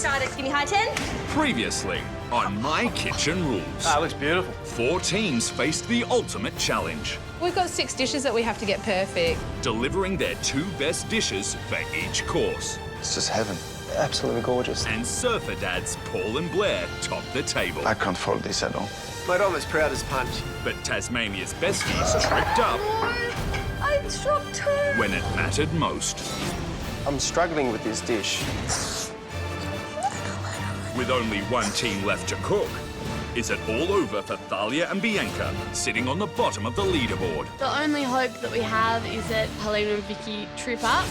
started. Give me high 10. Previously on My Kitchen Rules. That looks beautiful. 4 teams faced the ultimate challenge. We've got 6 dishes that we have to get perfect. Delivering their 2 best dishes for each course. It's just heaven. Absolutely gorgeous. And surfer dads Paul and Blair top the table. I can't fault this at all. Mate, I'm as proud as punch. But Tasmania's besties tripped up I dropped too. when it mattered most. I'm struggling with this dish. With only 1 team left to cook, is it all over for Thalia and Bianca, sitting on the bottom of the leaderboard? The only hope that we have is that Helena and Vicki trip up.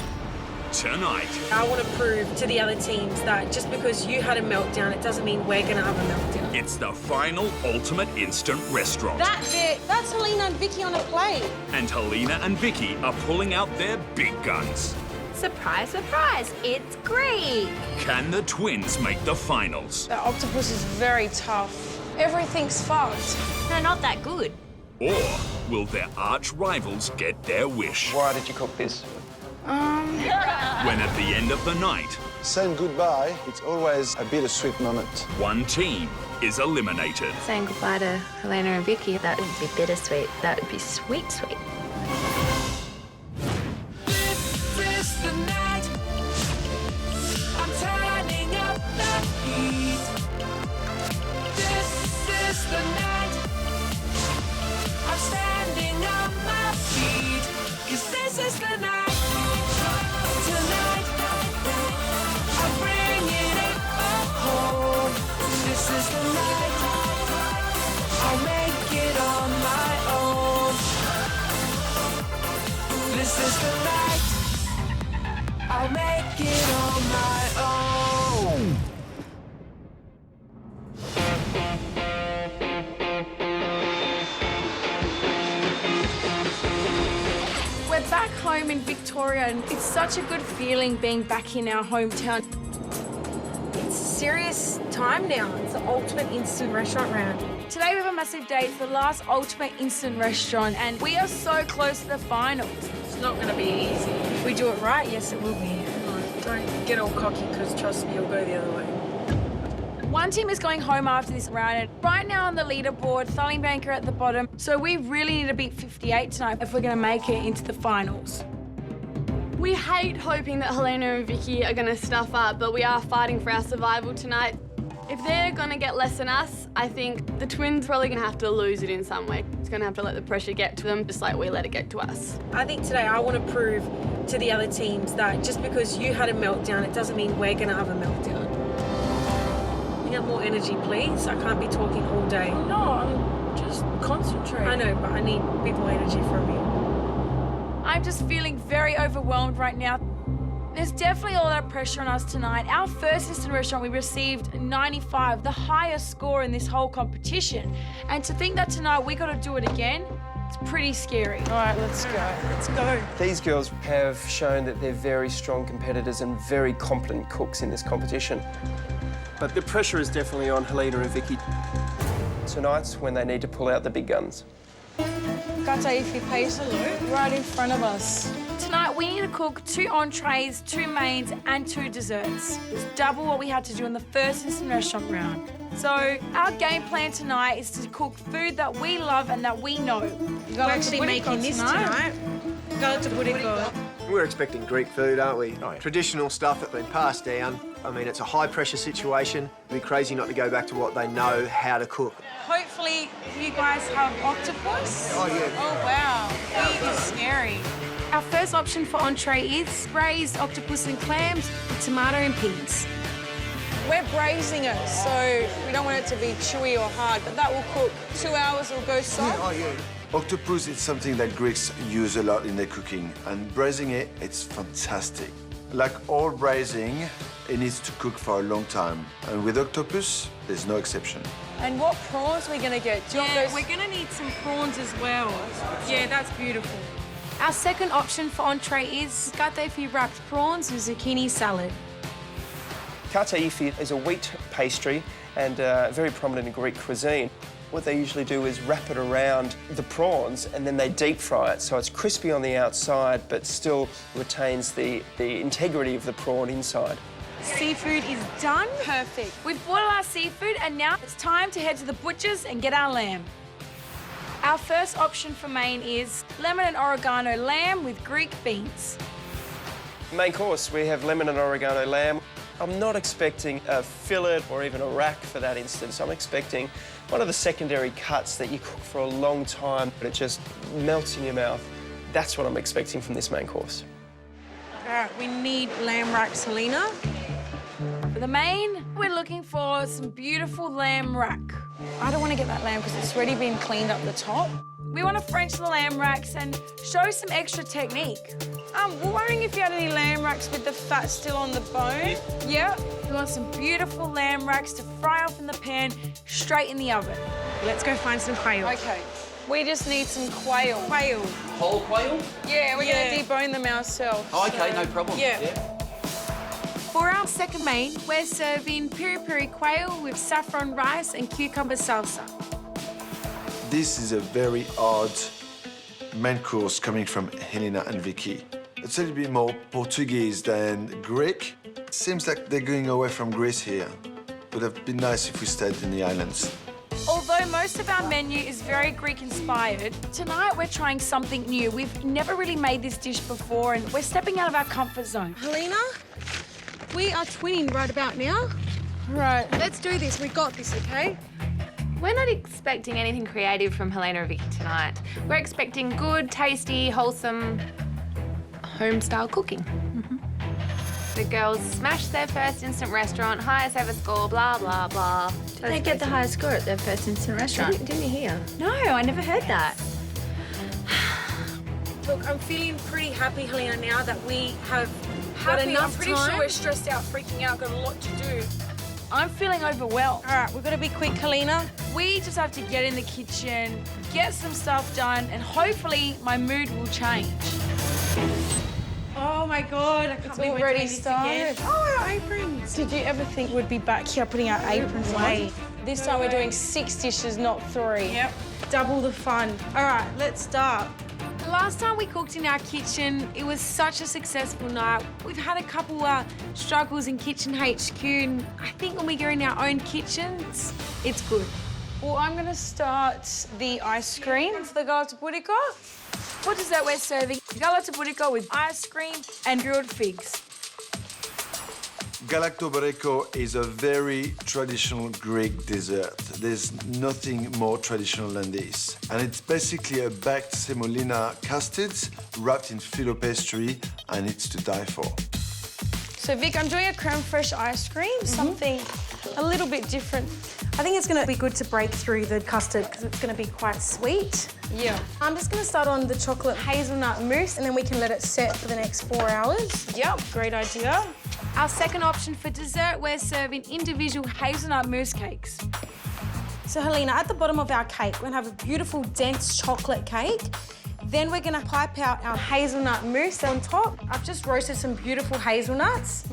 Tonight, I want to prove to the other teams that just because you had a meltdown, it doesn't mean we're going to have a meltdown. it's the final ultimate instant restaurant. That's it. That's Helena and Vicki on a plate. And Helena and Vicki are pulling out their big guns. Surprise, surprise. It's great. Can the twins make the finals? The octopus is very tough. Everything's fucked. No, not that good. Or will their arch rivals get their wish? Why did you cook this? When at the end of the night, Saying goodbye, it's always a bittersweet moment. 1 team is eliminated. Saying goodbye to Helena and Vicki, that would be bittersweet. That would be sweet, sweet. This is the night. I'm turning up the heat. This is the night. I'm standing on my feet. 'Cause this is the night. Tonight, I'm bringing it home. This is the night. I'll make it on my own. This is the night. I'll make it on my own. We're back home in Victoria, and it's such a good feeling being back in our hometown. It's a serious time now. It's the ultimate instant restaurant round. Today we have a massive day. It's the last ultimate instant restaurant, and we are so close to the finals. It's not going to be easy. If we do it right, yes, it will be. Don't get all cocky, because trust me, you'll go the other way. 1 team is going home after this round, and right now on the leaderboard, Thalia and Bianca are at the bottom, so we really need to beat 58 tonight if we're going to make it into the finals. We hate hoping that Helena and Vicki are going to stuff up, but we are fighting for our survival tonight. If they're going to get less than us, I think the twins probably going to have to lose it in some way. It's going to have to let the pressure get to them, just like we let it get to us. I think today I want to prove to the other teams that just because you had a meltdown, it doesn't mean we're going to have a meltdown. You have more energy, please. I can't be talking all day. No, I'm just concentrating. I know, but I need a bit more energy from you. I'm just feeling very overwhelmed right now. There's definitely a lot of pressure on us tonight. Our first instant restaurant, we received 95, the highest score in this whole competition. And to think that tonight we got to do it again, it's pretty scary. All right, let's go. Let's go. These girls have shown that they're very strong competitors and very competent cooks in this competition. But the pressure is definitely on Helena and Vicki. Tonight's when they need to pull out the big guns. Gata, if you pay salute, right in front of us. Tonight, we need to cook 2 entrees, 2 mains, and 2 desserts. It's double what we had to do in the first instant restaurant round. So our game plan tonight is to cook food that we love and that we know. We're actually making this tonight. Galaktoboureko. We're expecting Greek food, aren't we? Oh, yeah. Traditional stuff that's been passed down. I mean, it's a high-pressure situation. It'd be crazy not to go back to what they know how to cook. Hopefully, you guys have octopus. Oh, yeah. Oh, wow. It is scary. Our first option for entree is braised octopus and clams with tomato and peas. We're braising it, so we don't want it to be chewy or hard, but that will cook 2 hours, it'll go soft. Oh, yeah. Octopus is something that Greeks use a lot in their cooking, and braising it, it's fantastic. Like all braising, it needs to cook for a long time, and with octopus, there's no exception. And what prawns are we gonna get? Yeah, we're gonna need some prawns as well. Yeah, that's beautiful. Our second option for entree is gateifi wrapped prawns with zucchini salad. Gateifi is a wheat pastry and very prominent in Greek cuisine. What they usually do is wrap it around the prawns and then they deep fry it, so it's crispy on the outside but still retains the integrity of the prawn inside. Seafood is done. Perfect. We've bought all our seafood and now it's time to head to the butcher's and get our lamb. Our first option for main is lemon and oregano lamb with Greek beans. Main course, we have lemon and oregano lamb. I'm not expecting a fillet or even a rack for that instance. I'm expecting one of the secondary cuts that you cook for a long time, but it just melts in your mouth. That's what I'm expecting from this main course. All right, we need lamb racks, Helena. For the main, we're looking for some beautiful lamb rack. I don't want to get that lamb because it's already been cleaned up the top. We want to French the lamb racks and show some extra technique. We're wondering if you had any lamb racks with the fat still on the bone. Yeah. We want some beautiful lamb racks to fry off in the pan, straight in the oven. Let's go find some quail. Okay. We just need some quail. Quail. Whole quail? Yeah, we're going to debone them ourselves. Oh, OK, no problem. Yeah. For our second main, we're serving Peri Peri Quail with saffron rice and cucumber salsa. This is a very odd main course coming from Helena and Vicki. It's a little bit more Portuguese than Greek. Seems like they're going away from Greece here. Would have been nice if we stayed in the islands. Although most of our menu is very Greek-inspired, tonight we're trying something new. We've never really made this dish before and we're stepping out of our comfort zone. Helena, we are twinning right about now. Right. Let's do this. We got this, okay? We're not expecting anything creative from Helena and Vicki tonight. We're expecting good, tasty, wholesome, home-style cooking. The girls smashed their first instant restaurant, highest ever score, blah, blah, blah. Did they get the highest score at their first instant restaurant? Didn't you hear? No, I never heard that. Look, I'm feeling pretty happy, Helena, now that we have got I'm enough pretty time. sure we're stressed out, freaking out, got a lot to do. I'm feeling overwhelmed. All right, we've got to be quick, Helena. We just have to get in the kitchen, get some stuff done, and hopefully my mood will change. Oh my God, I can't believe we're already doing this started. again. Oh, our aprons. Did you ever think we'd be back here putting our aprons on? This time we're doing 6 dishes, not 3. Yep, double the fun. All right, let's start. The last time we cooked in our kitchen, it was such a successful night. We've had a couple struggles in Kitchen HQ, and I think when we go in our own kitchens, it's good. Well, I'm going to start the ice cream for the Galaktoboureko. For dessert, we're serving Galaktoboureko with ice cream and grilled figs. Galaktoboureko is a very traditional Greek dessert. There's nothing more traditional than this. And it's basically a baked semolina custard wrapped in phyllo pastry, and it's to die for. So, Vic, I'm doing a creme fraiche ice cream, something a little bit different. I think it's going to be good to break through the custard because it's going to be quite sweet. Yeah. I'm just going to start on the chocolate hazelnut mousse and then we can let it set for the next 4 hours. Yep, great idea. Our second option for dessert, we're serving individual hazelnut mousse cakes. So, Helena, at the bottom of our cake, we're going to have a beautiful, dense chocolate cake. Then we're going to pipe out our hazelnut mousse on top. I've just roasted some beautiful hazelnuts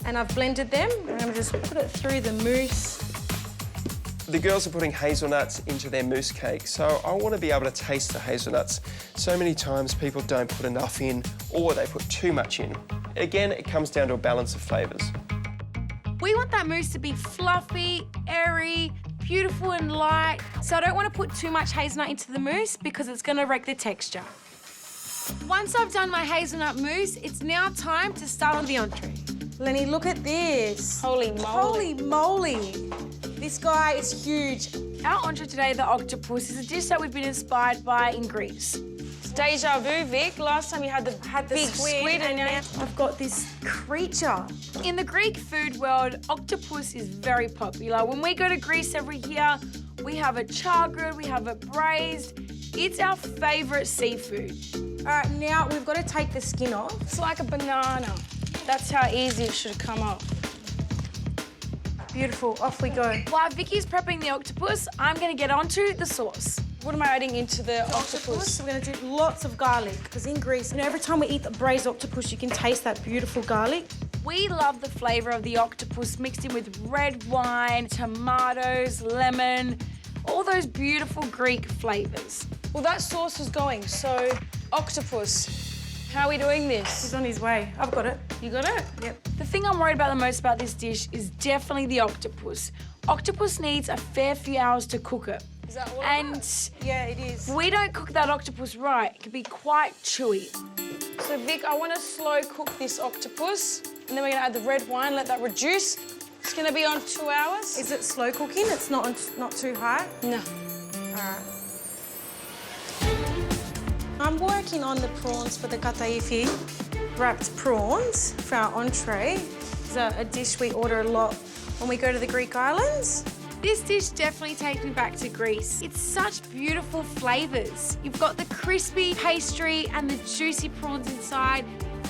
and I've blended them. I'm going to just put it through the mousse. The girls are putting hazelnuts into their mousse cake, so I want to be able to taste the hazelnuts. So many times people don't put enough in or they put too much in. Again, it comes down to a balance of flavours. We want that mousse to be fluffy, airy, beautiful and light. So I don't want to put too much hazelnut into the mousse because it's going to wreck the texture. Once I've done my hazelnut mousse, it's now time to start on the entree. Lenny, look at this. Holy moly. Holy moly. This guy is huge. Our entree today, the octopus, is a dish that we've been inspired by in Greece. It's deja vu, Vic. Last time you had the big squid and now I've got this creature. In the Greek food world, octopus is very popular. When we go to Greece every year, we have it chargrilled, we have it braised. It's our favourite seafood. All right, now we've got to take the skin off. It's like a banana. That's how easy it should come off. Beautiful, off we go. While Vicky's prepping the octopus, I'm going to get onto the sauce. What am I adding into the octopus? We're going to do lots of garlic because in Greece, every time we eat the braised octopus, you can taste that beautiful garlic. We love the flavour of the octopus mixed in with red wine, tomatoes, lemon, all those beautiful Greek flavours. Well, that sauce is going, so octopus. How are we doing this? He's on his way. I've got it. You got it? Yep. The thing I'm worried about the most about this dish is definitely the octopus. Octopus needs a fair few hours to cook it. Is that all? And Yeah, it is. if we don't cook that octopus right, it can be quite chewy. So Vic, I want to slow cook this octopus, and then we're gonna add the red wine, let that reduce. It's gonna be on 2 hours. Is it slow cooking? It's not too high? No. All right. I'm working on the prawns for the kataifi, wrapped prawns for our entree. It's a dish we order a lot when we go to the Greek islands. This dish definitely takes me back to Greece. It's such beautiful flavours. You've got the crispy pastry and the juicy prawns inside,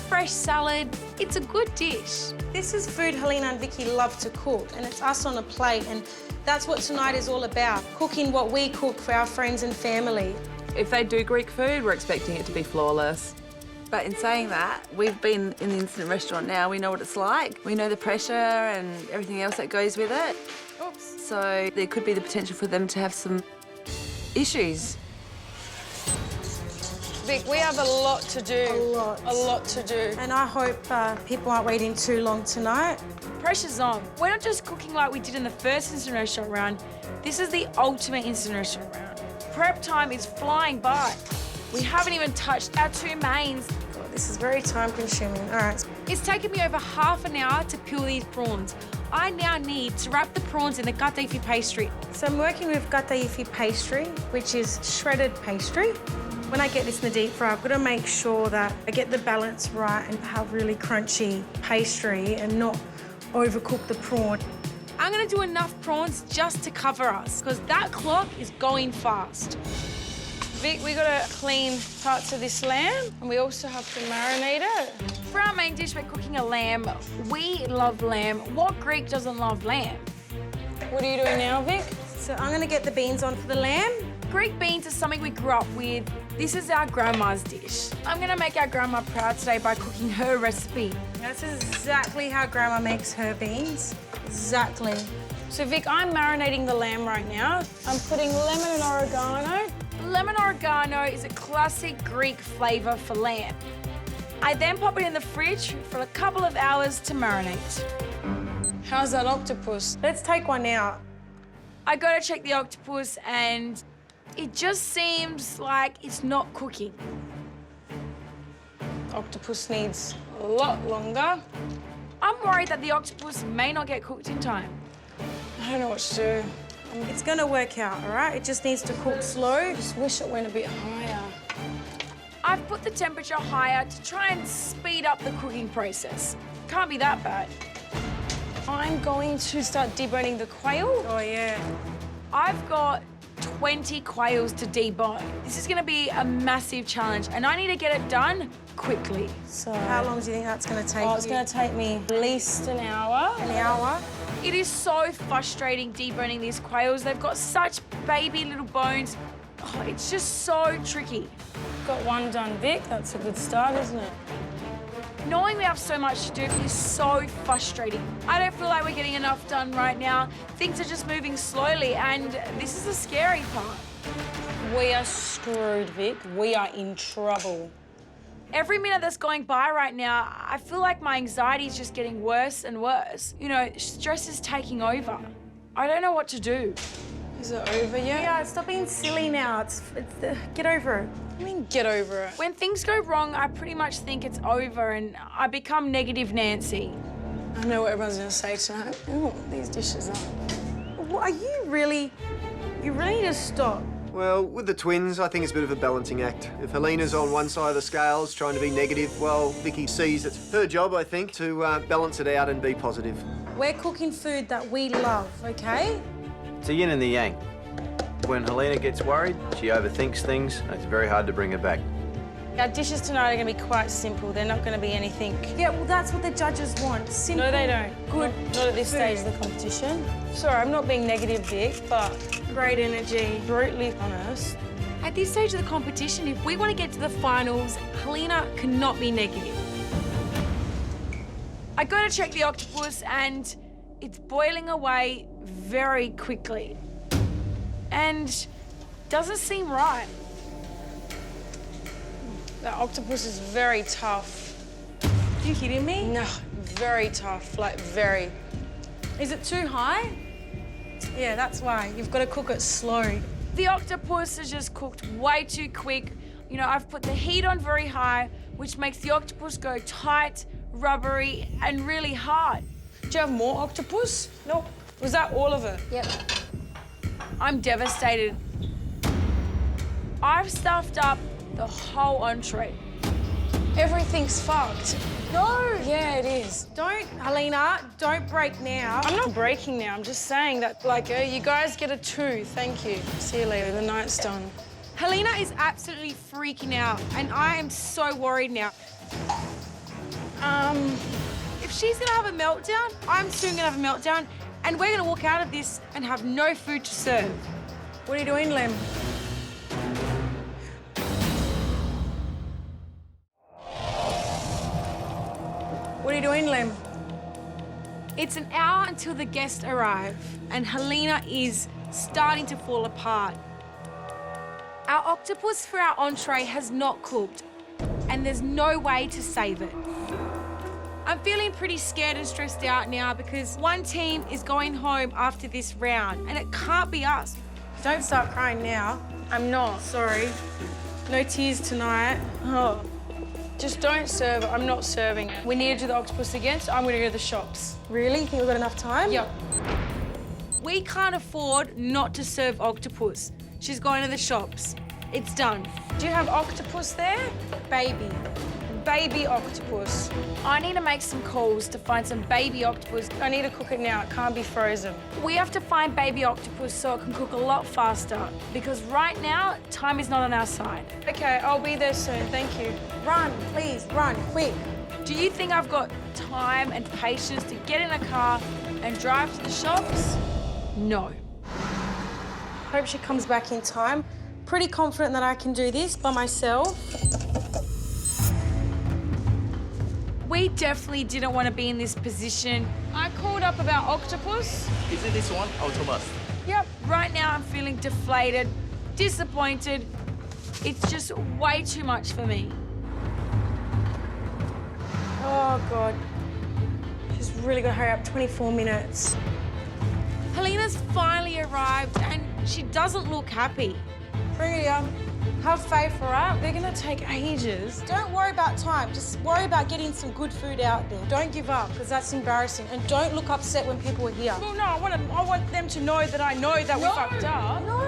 fresh salad. It's a good dish. This is food Helena and Vicki love to cook, and it's us on a plate, and that's what tonight is all about, cooking what we cook for our friends and family. If they do Greek food, we're expecting it to be flawless. But in saying that, we've been in the instant restaurant now. We know what it's like. We know the pressure and everything else that goes with it. Oops. So there could be the potential for them to have some issues. Vic, we have a lot to do. A lot to do. And I hope people aren't waiting too long tonight. Pressure's on. We're not just cooking like we did in the first instant restaurant round. This is the ultimate instant restaurant round. Prep time is flying by. We haven't even touched our two mains. God, this is very time-consuming. All right. It's taken me over half an hour to peel these prawns. I now need to wrap the prawns in the kataifi pastry. So I'm working with kataifi pastry, which is shredded pastry. When I get this in the deep fry, I've got to make sure that I get the balance right and have really crunchy pastry and not overcook the prawn. I'm gonna do enough prawns just to cover us, because that clock is going fast. Vic, we got to clean parts of this lamb, and we also have to marinate it. For our main dish, we're cooking a lamb. We love lamb. What Greek doesn't love lamb? What are you doing now, Vic? So I'm going to get the beans on for the lamb. Greek beans are something we grew up with. This is our grandma's dish. I'm gonna make our grandma proud today by cooking her recipe. This is exactly how Grandma makes her beans. Exactly. So, Vic, I'm marinating the lamb right now. I'm putting lemon and oregano. Lemon oregano is a classic Greek flavour for lamb. I then pop it in the fridge for a couple of hours to marinate. How's that octopus? Let's take one out. I gotta check the octopus and it just seems like it's not cooking. Octopus needs a lot longer. I'm worried that the octopus may not get cooked in time. I don't know what to do. It's gonna work out, all right? It just needs to cook slow. I just wish it went a bit higher. I've put the temperature higher to try and speed up the cooking process. Can't be that bad. I'm going to start deboning the quail. Oh, yeah. I've got 20 quails to debone. This is gonna be a massive challenge and I need to get it done quickly. So how long do you think that's gonna take? Oh, it's gonna take me at least an hour. An hour? It is so frustrating deboning these quails. They've got such baby little bones. Oh, it's just so tricky. Got one done, Vic. That's a good start, isn't it? Knowing we have so much to do is so frustrating. I don't feel like we're getting enough done right now. Things are just moving slowly, and this is the scary part. We are screwed, Vic. We are in trouble. Every minute that's going by right now, I feel like my anxiety is just getting worse and worse. You know, stress is taking over. I don't know what to do. Is it over yet? Yeah, stop being silly now. Get over it. I mean, get over it. When things go wrong, I pretty much think it's over and I become negative Nancy. I know what everyone's gonna say tonight. Oh, these dishes are. What, are you really need to stop. Well, with the twins, I think it's a bit of a balancing act. If Helena's on one side of the scales trying to be negative, well, Vicki sees it's her job, I think, to balance it out and be positive. We're cooking food that we love, okay? It's a yin and the yang. When Helena gets worried, she overthinks things, and it's very hard to bring her back. Our dishes tonight are going to be quite simple. They're not going to be anything. Yeah, well, that's what the judges want. Simple. No, they don't. Good. Not at this stage of the competition. Sorry, I'm not being negative, Vic, but great energy, brutally honest. At this stage of the competition, if we want to get to the finals, Helena cannot be negative. I go to check the octopus and it's boiling away very quickly. And doesn't seem right. That octopus is very tough. Are you kidding me? No, very tough, like very. Is it too high? Yeah, that's why. You've got to cook it slow. The octopus is just cooked way too quick. You know, I've put the heat on very high, which makes the octopus go tight, rubbery, and really hard. Do you have more octopus? Nope. Was that all of it? Yep. I'm devastated. I've stuffed up the whole entree. Everything's fucked. No. Yeah, it is. Don't, Helena, don't break now. I'm not breaking now. I'm just saying that, like, you guys get a 2. Thank you. See you later. The night's done. Helena is absolutely freaking out, and I am so worried now. If she's gonna have a meltdown, I'm soon gonna have a meltdown, and we're gonna walk out of this and have no food to serve. What are you doing, Lem? What are you doing, Lem? It's an hour until the guests arrive, and Helena is starting to fall apart. Our octopus for our entree has not cooked, and there's no way to save it. I'm feeling pretty scared and stressed out now because one team is going home after this round, and it can't be us. Don't start crying now. I'm not. Sorry. No tears tonight. Oh. Just don't serve it. I'm not serving it. We need to do the octopus again, so I'm going to go to the shops. Really? You think we've got enough time? Yep. We can't afford not to serve octopus. She's going to the shops. It's done. Do you have octopus there? Baby. Baby octopus. I need to make some calls to find some baby octopus. I need to cook it now. It can't be frozen. We have to find baby octopus so it can cook a lot faster because right now, time is not on our side. Okay, I'll be there soon. Thank you. Run, please, run, quick. Do you think I've got time and patience to get in a car and drive to the shops? No. Hope she comes back in time. Pretty confident that I can do this by myself. We definitely didn't want to be in this position. I called up about octopus. Is it this one, Octopus? Yep. Right now I'm feeling deflated, disappointed. It's just way too much for me. Oh, God. She's really got to hurry up. 24 minutes. Helena's finally arrived and she doesn't look happy. Bring it on. Have faith, all right? They're gonna take ages. Don't worry about time. Just worry about getting some good food out there. Don't give up, because that's embarrassing. And don't look upset when people are here. Well, no, I want them to know that I know that we fucked up. No.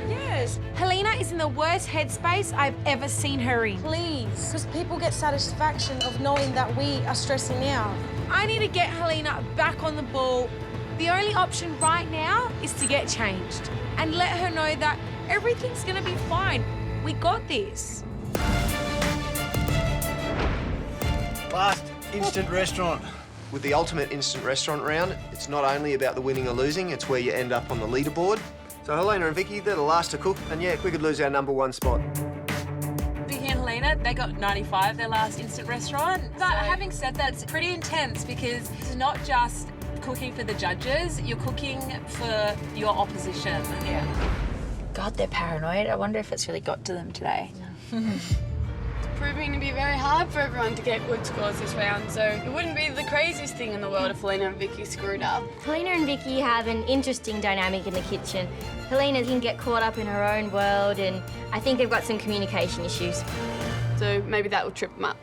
Yes. Helena is in the worst headspace I've ever seen her in. Please. Because people get satisfaction of knowing that we are stressing out. I need to get Helena back on the ball. The only option right now is to get changed and let her know that everything's gonna be fine. We got this. Last instant restaurant. With the ultimate instant restaurant round, it's not only about the winning or losing, it's where you end up on the leaderboard. So Helena and Vicki, they're the last to cook, and yeah, we could lose our #1 spot. Vicki and Helena, they got 95 their last instant restaurant. But having said that, it's pretty intense because it's not just cooking for the judges, you're cooking for your opposition. Yeah. God, they're paranoid. I wonder if it's really got to them today. It's proving to be very hard for everyone to get good scores this round, so it wouldn't be the craziest thing in the world if Helena and Vicki screwed up. Helena and Vicki have an interesting dynamic in the kitchen. Helena can get caught up in her own world, and I think they've got some communication issues. So maybe that will trip them up.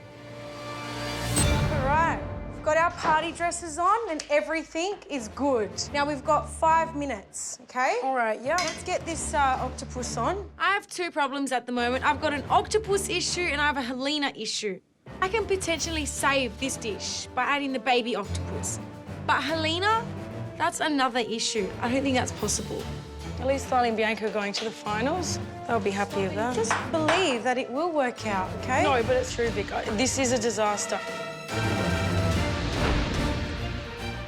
All right. We've got our party dresses on and everything is good. Now we've got 5 minutes, okay? All right, yeah. Let's get this octopus on. I have 2 problems at the moment. I've got an octopus issue and I have a Helena issue. I can potentially save this dish by adding the baby octopus. But Helena, that's another issue. I don't think that's possible. At least Thali and Bianca are going to the finals. They'll be happy with that. Just believe that it will work out, okay? No, but it's true, Vic. This is a disaster.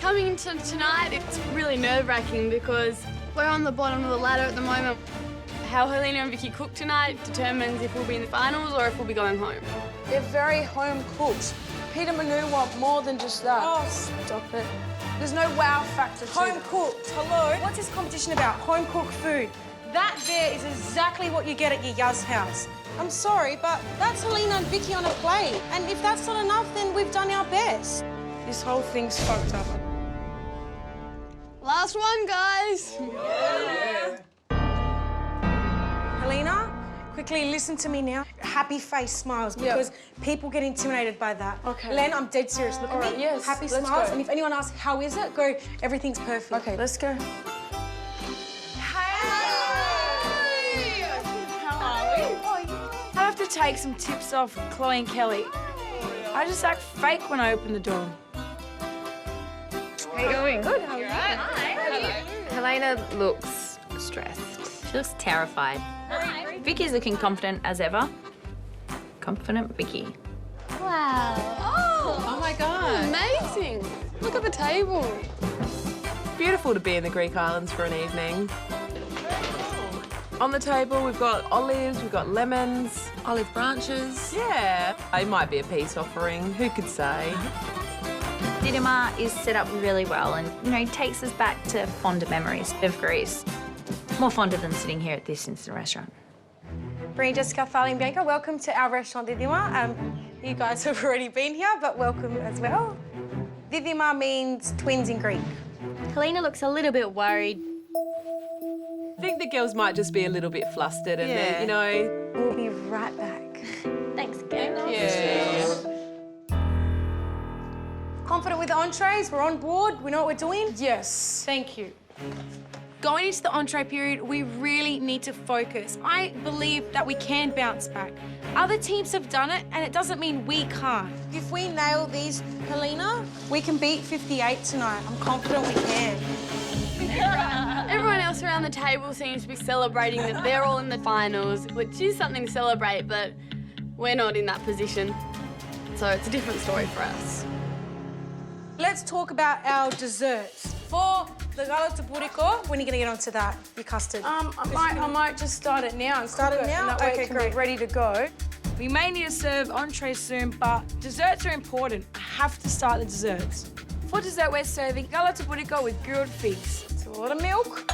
Coming into tonight, it's really nerve-wracking because we're on the bottom of the ladder at the moment. How Helena and Vicki cook tonight determines if we'll be in the finals or if we'll be going home. They're very home cooked. Peter Manu want more than just that. Oh, stop it. There's no wow factor to Home cooked, hello? What's this competition about? Home cooked food. That there is exactly what you get at your Yaz house. I'm sorry, but that's Helena and Vicki on a plate. And if that's not enough, then we've done our best. This whole thing's fucked up. Last one, guys. Helena, quickly listen to me now. Happy face smiles, because people get intimidated by that. Okay. Len, I'm dead serious. Look at me. Yes, Happy let's smiles. go. And if anyone asks, how is it? Go, everything's perfect. Okay, let's go. I have to take some tips off Chloe and Kelly. I just act fake when I open the door. How are you going? Good. How are you? Hi. Helena looks stressed. She looks terrified. Vicky's looking confident as ever. Confident Vicki. Wow. Oh my God. Amazing. Look at the table. Beautiful to be in the Greek islands for an evening. On the table, we've got olives, we've got lemons, olive branches. Yeah, it might be a peace offering. Who could say? Dinner is set up really well and, you know, takes us back to fonder memories of Greece. More fonder than sitting here at this instant restaurant. Brie, Jessica, Thalia and Bianca, welcome to our restaurant, Didima. You guys have already been here, but welcome as well. Didima means twins in Greek. Helena looks a little bit worried. I think the girls might just be a little bit flustered and then, you know... We'll be right back. Thanks, girls. Yeah. Confident with the entrees? We're on board? We know what we're doing? Yes. Thank you. Going into the entree period, we really need to focus. I believe that we can bounce back. Other teams have done it, and it doesn't mean we can't. If we nail these, Helena, we can beat 58 tonight. I'm confident we can. Everyone else around the table seems to be celebrating that they're all in the finals, which is something to celebrate, but we're not in that position. So it's a different story for us. Let's talk about our desserts. For the Galaktoboureko, when are you going to get onto that, your custard? I might just start it now and Start cook it now? and that way Okay, it can great. be ready to go. We may need to serve entrees soon, but desserts are important. I have to start the desserts. For dessert, we're serving Galaktoboureko with grilled figs. It's a lot of milk.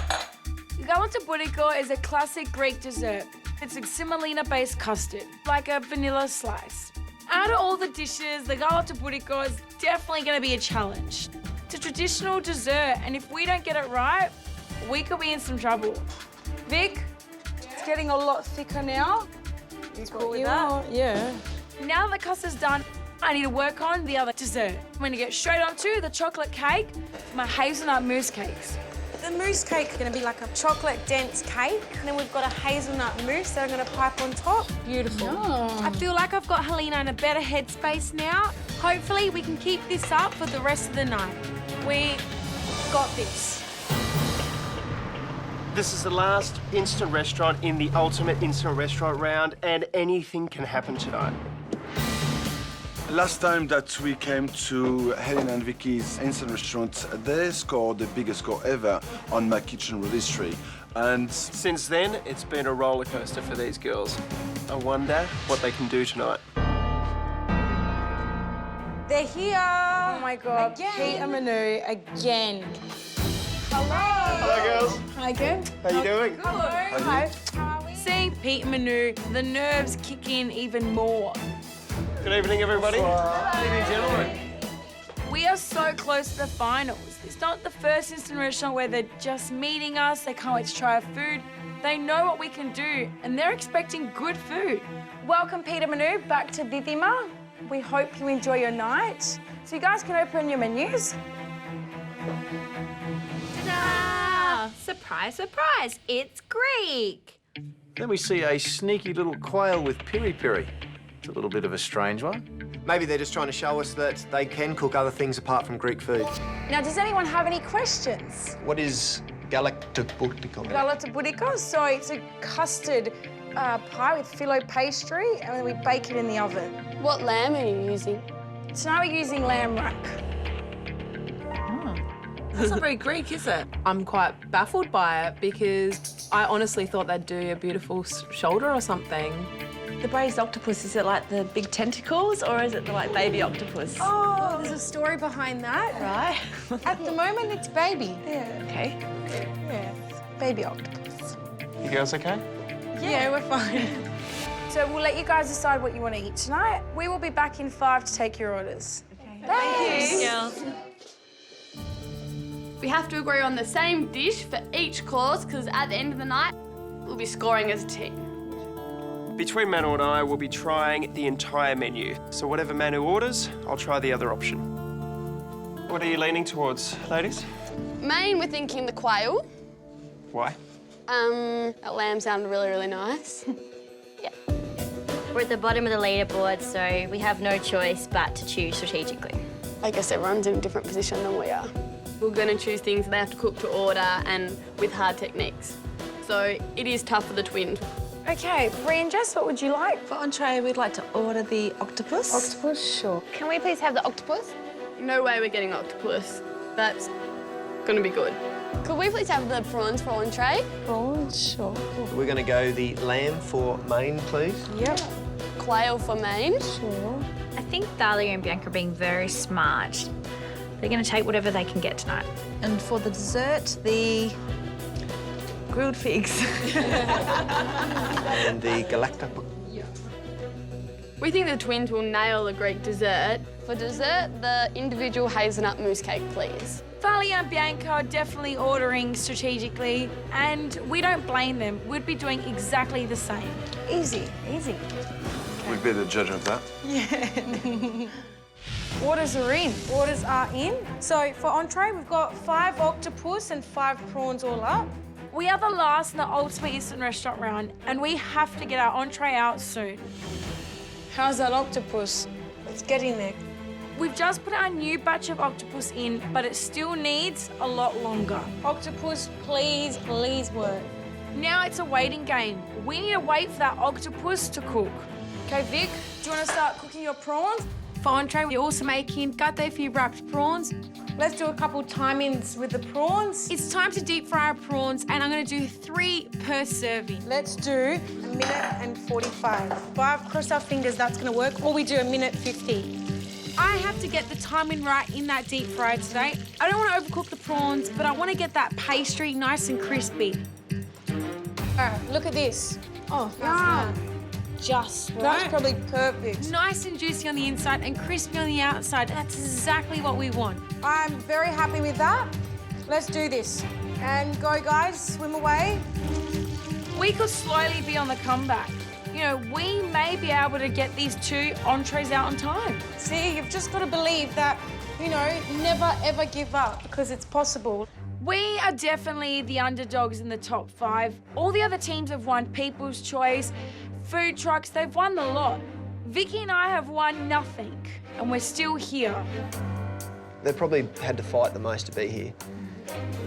Galaktoboureko is a classic Greek dessert. It's a semolina-based custard, like a vanilla slice. Out of all the dishes, the Galaktoboureko is definitely going to be a challenge. It's a traditional dessert, and if we don't get it right, we could be in some trouble. Vic, it's getting a lot thicker now. You cool with that? Yeah. Now that the custard's done, I need to work on the other dessert. I'm going to get straight onto the chocolate cake, my hazelnut mousse cakes. The mousse cake is going to be like a chocolate dense cake, and then we've got a hazelnut mousse that I'm going to pipe on top. Beautiful. I feel like I've got Helena in a better headspace now. Hopefully we can keep this up for the rest of the night. We got this. This is the last instant restaurant in the ultimate instant restaurant round, and anything can happen tonight. Last time that we came to Helena and Vicki's instant restaurant, they scored the biggest score ever on my kitchen registry. And since then, it's been a roller coaster for these girls. I wonder what they can do tonight. They're here. Oh my God. Again. Peter Manu again. Hello, girls. Hi again. How you doing? Hello. Hi. Seeing Pete and Manu, the nerves kick in even more. Good evening, everybody. Good evening, gentlemen. We are so close to the finals. It's not the first instant restaurant where they're just meeting us, they can't wait to try our food. They know what we can do, and they're expecting good food. Welcome, Peter Manu, back to Didima. We hope you enjoy your night. So you guys can open your menus. Ta-da! Surprise, surprise, it's Greek. Then we see a sneaky little quail with peri peri. It's a little bit of a strange one. Maybe they're just trying to show us that they can cook other things apart from Greek food. Now, does anyone have any questions? What is Galaktoboureko? Galaktoboureko, so it's a custard pie with phyllo pastry, and then we bake it in the oven. What lamb are you using? Tonight we're using lamb wrap. That's not very Greek, is it? I'm quite baffled by it because I honestly thought they'd do a beautiful shoulder or something. The braised octopus, is it like the big tentacles or is it the like baby octopus? Oh, there's a story behind that. Right. At the moment, it's baby. Yeah. Okay. Yeah, baby octopus. You girls okay? Yeah, we're fine. So we'll let you guys decide what you want to eat tonight. We will be back in 5 to take your orders. Okay. Thanks. We have to agree on the same dish for each course because at the end of the night, we'll be scoring as a team. Between Manu and I, we'll be trying the entire menu. So whatever Manu orders, I'll try the other option. What are you leaning towards, ladies? Main, we're thinking the quail. Why? That lamb sounded really, really nice. We're at the bottom of the leaderboard, so we have no choice but to choose strategically. I guess everyone's in a different position than we are. We're going to choose things they have to cook to order and with hard techniques. So it is tough for the twins. Okay, Bree and Jess, what would you like? For entree, we'd like to order the octopus. Octopus, sure. Can we please have the octopus? No way we're getting octopus. That's going to be good. Could we please have the prawns for entree? Prawns, sure. We're going to go the lamb for main, please. Yep. Quail for main. Sure. I think Thalia and Bianca are being very smart. They're going to take whatever they can get tonight. And for the dessert, the grilled figs. And the Galaktoboureko. We think the twins will nail the Greek dessert. For dessert, the individual hazelnut mousse cake, please. Thalia and Bianca are definitely ordering strategically, and we don't blame them. We'd be doing exactly the same. Easy, easy. We'll be the judge of that. Yeah. Orders are in. Orders are in. So for entree, we've got 5 octopus and 5 prawns all up. We are the last in the ultimate instant restaurant round, and we have to get our entree out soon. How's that octopus? It's getting there. We've just put our new batch of octopus in, but it still needs a lot longer. Octopus, please, please work. Now it's a waiting game. We need to wait for that octopus to cook. Okay, Vic, do you want to start cooking your prawns? For entree, we're also making gâteau wrapped prawns. Let's do a couple time-ins with the prawns. It's time to deep fry our prawns, and I'm going to do 3 per serving. Let's do 1 minute and 45. 5, cross our fingers, that's going to work. Or we do 1 minute 50. I have to get the timing right in that deep fryer today. I don't want to overcook the prawns, but I want to get that pastry nice and crispy. All right, look at this. Oh, that's Yeah. just right. That's probably perfect. Nice and juicy on the inside and crispy on the outside. That's exactly what we want. I'm very happy with that. Let's do this. And go, guys, swim away. We could slowly be on the comeback. You know, we may be able to get these 2 entrees out on time. See, you've just got to believe that, you know, never, ever give up because it's possible. We are definitely the underdogs in the top 5. All the other teams have won People's Choice, food trucks, they've won the lot. Vicki and I have won nothing, and we're still here. They've probably had to fight the most to be here.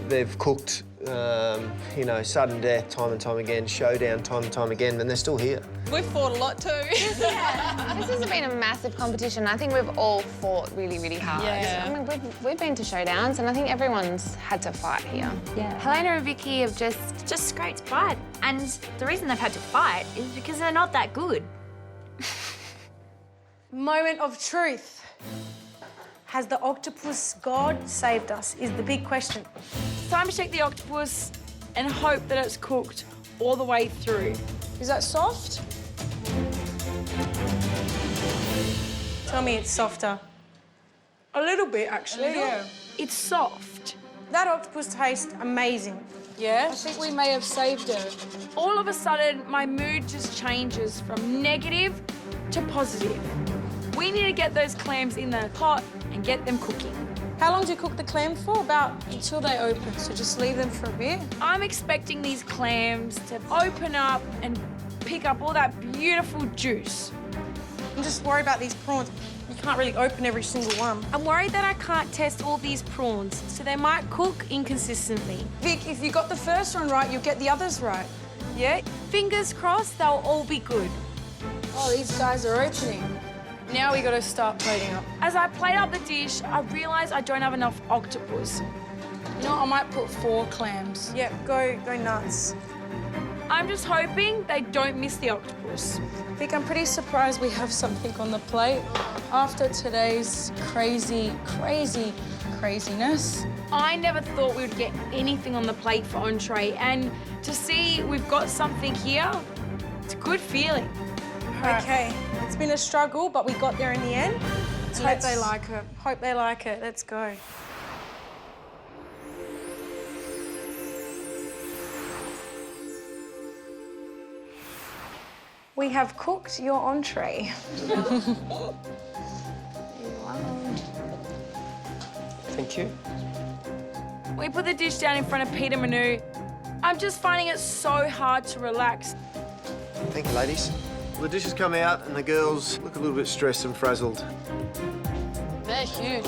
They've cooked, you know, sudden death time and time again, showdown time and time again, and they're still here. We've fought a lot too. Yeah. This has been a massive competition. I think we've all fought really, really hard. Yeah. I mean, we've been to showdowns, and I think everyone's had to fight here. Yeah. Helena and Vicki have just scraped by. And the reason they've had to fight is because they're not that good. Moment of truth. Has the octopus god saved us, is the big question. It's time to take the octopus and hope that it's cooked all the way through. Is that soft? Tell me it's softer. A little bit, actually. Yeah. It's soft. That octopus tastes amazing. Yeah? I think we may have saved her. All of a sudden, my mood just changes from negative to positive. We need to get those clams in the pot and get them cooking. How long do you cook the clam for? About until they open, so just leave them for a bit. I'm expecting these clams to open up and pick up all that beautiful juice. I'm just worried about these prawns. You can't really open every single one. I'm worried that I can't test all these prawns, so they might cook inconsistently. Vic, if you got the first one right, you'll get the others right. Yeah? Fingers crossed they'll all be good. Oh, these guys are opening. Now we gotta start plating up. As I plate up the dish, I realise I don't have enough octopus. You know what, I might put 4 clams. Yeah, go nuts. I'm just hoping they don't miss the octopus. Vic, I'm pretty surprised we have something on the plate after today's crazy craziness. I never thought we would get anything on the plate for entree, and to see we've got something here, it's a good feeling. Okay, it's been a struggle, but we got there in the end. Let's hope they like it. Hope they like it. Let's go. We have cooked your entree. Thank you. We put the dish down in front of Peter Manu. I'm just finding it so hard to relax. Thank you, ladies. Well, the dishes come out and the girls look a little bit stressed and frazzled. They're huge.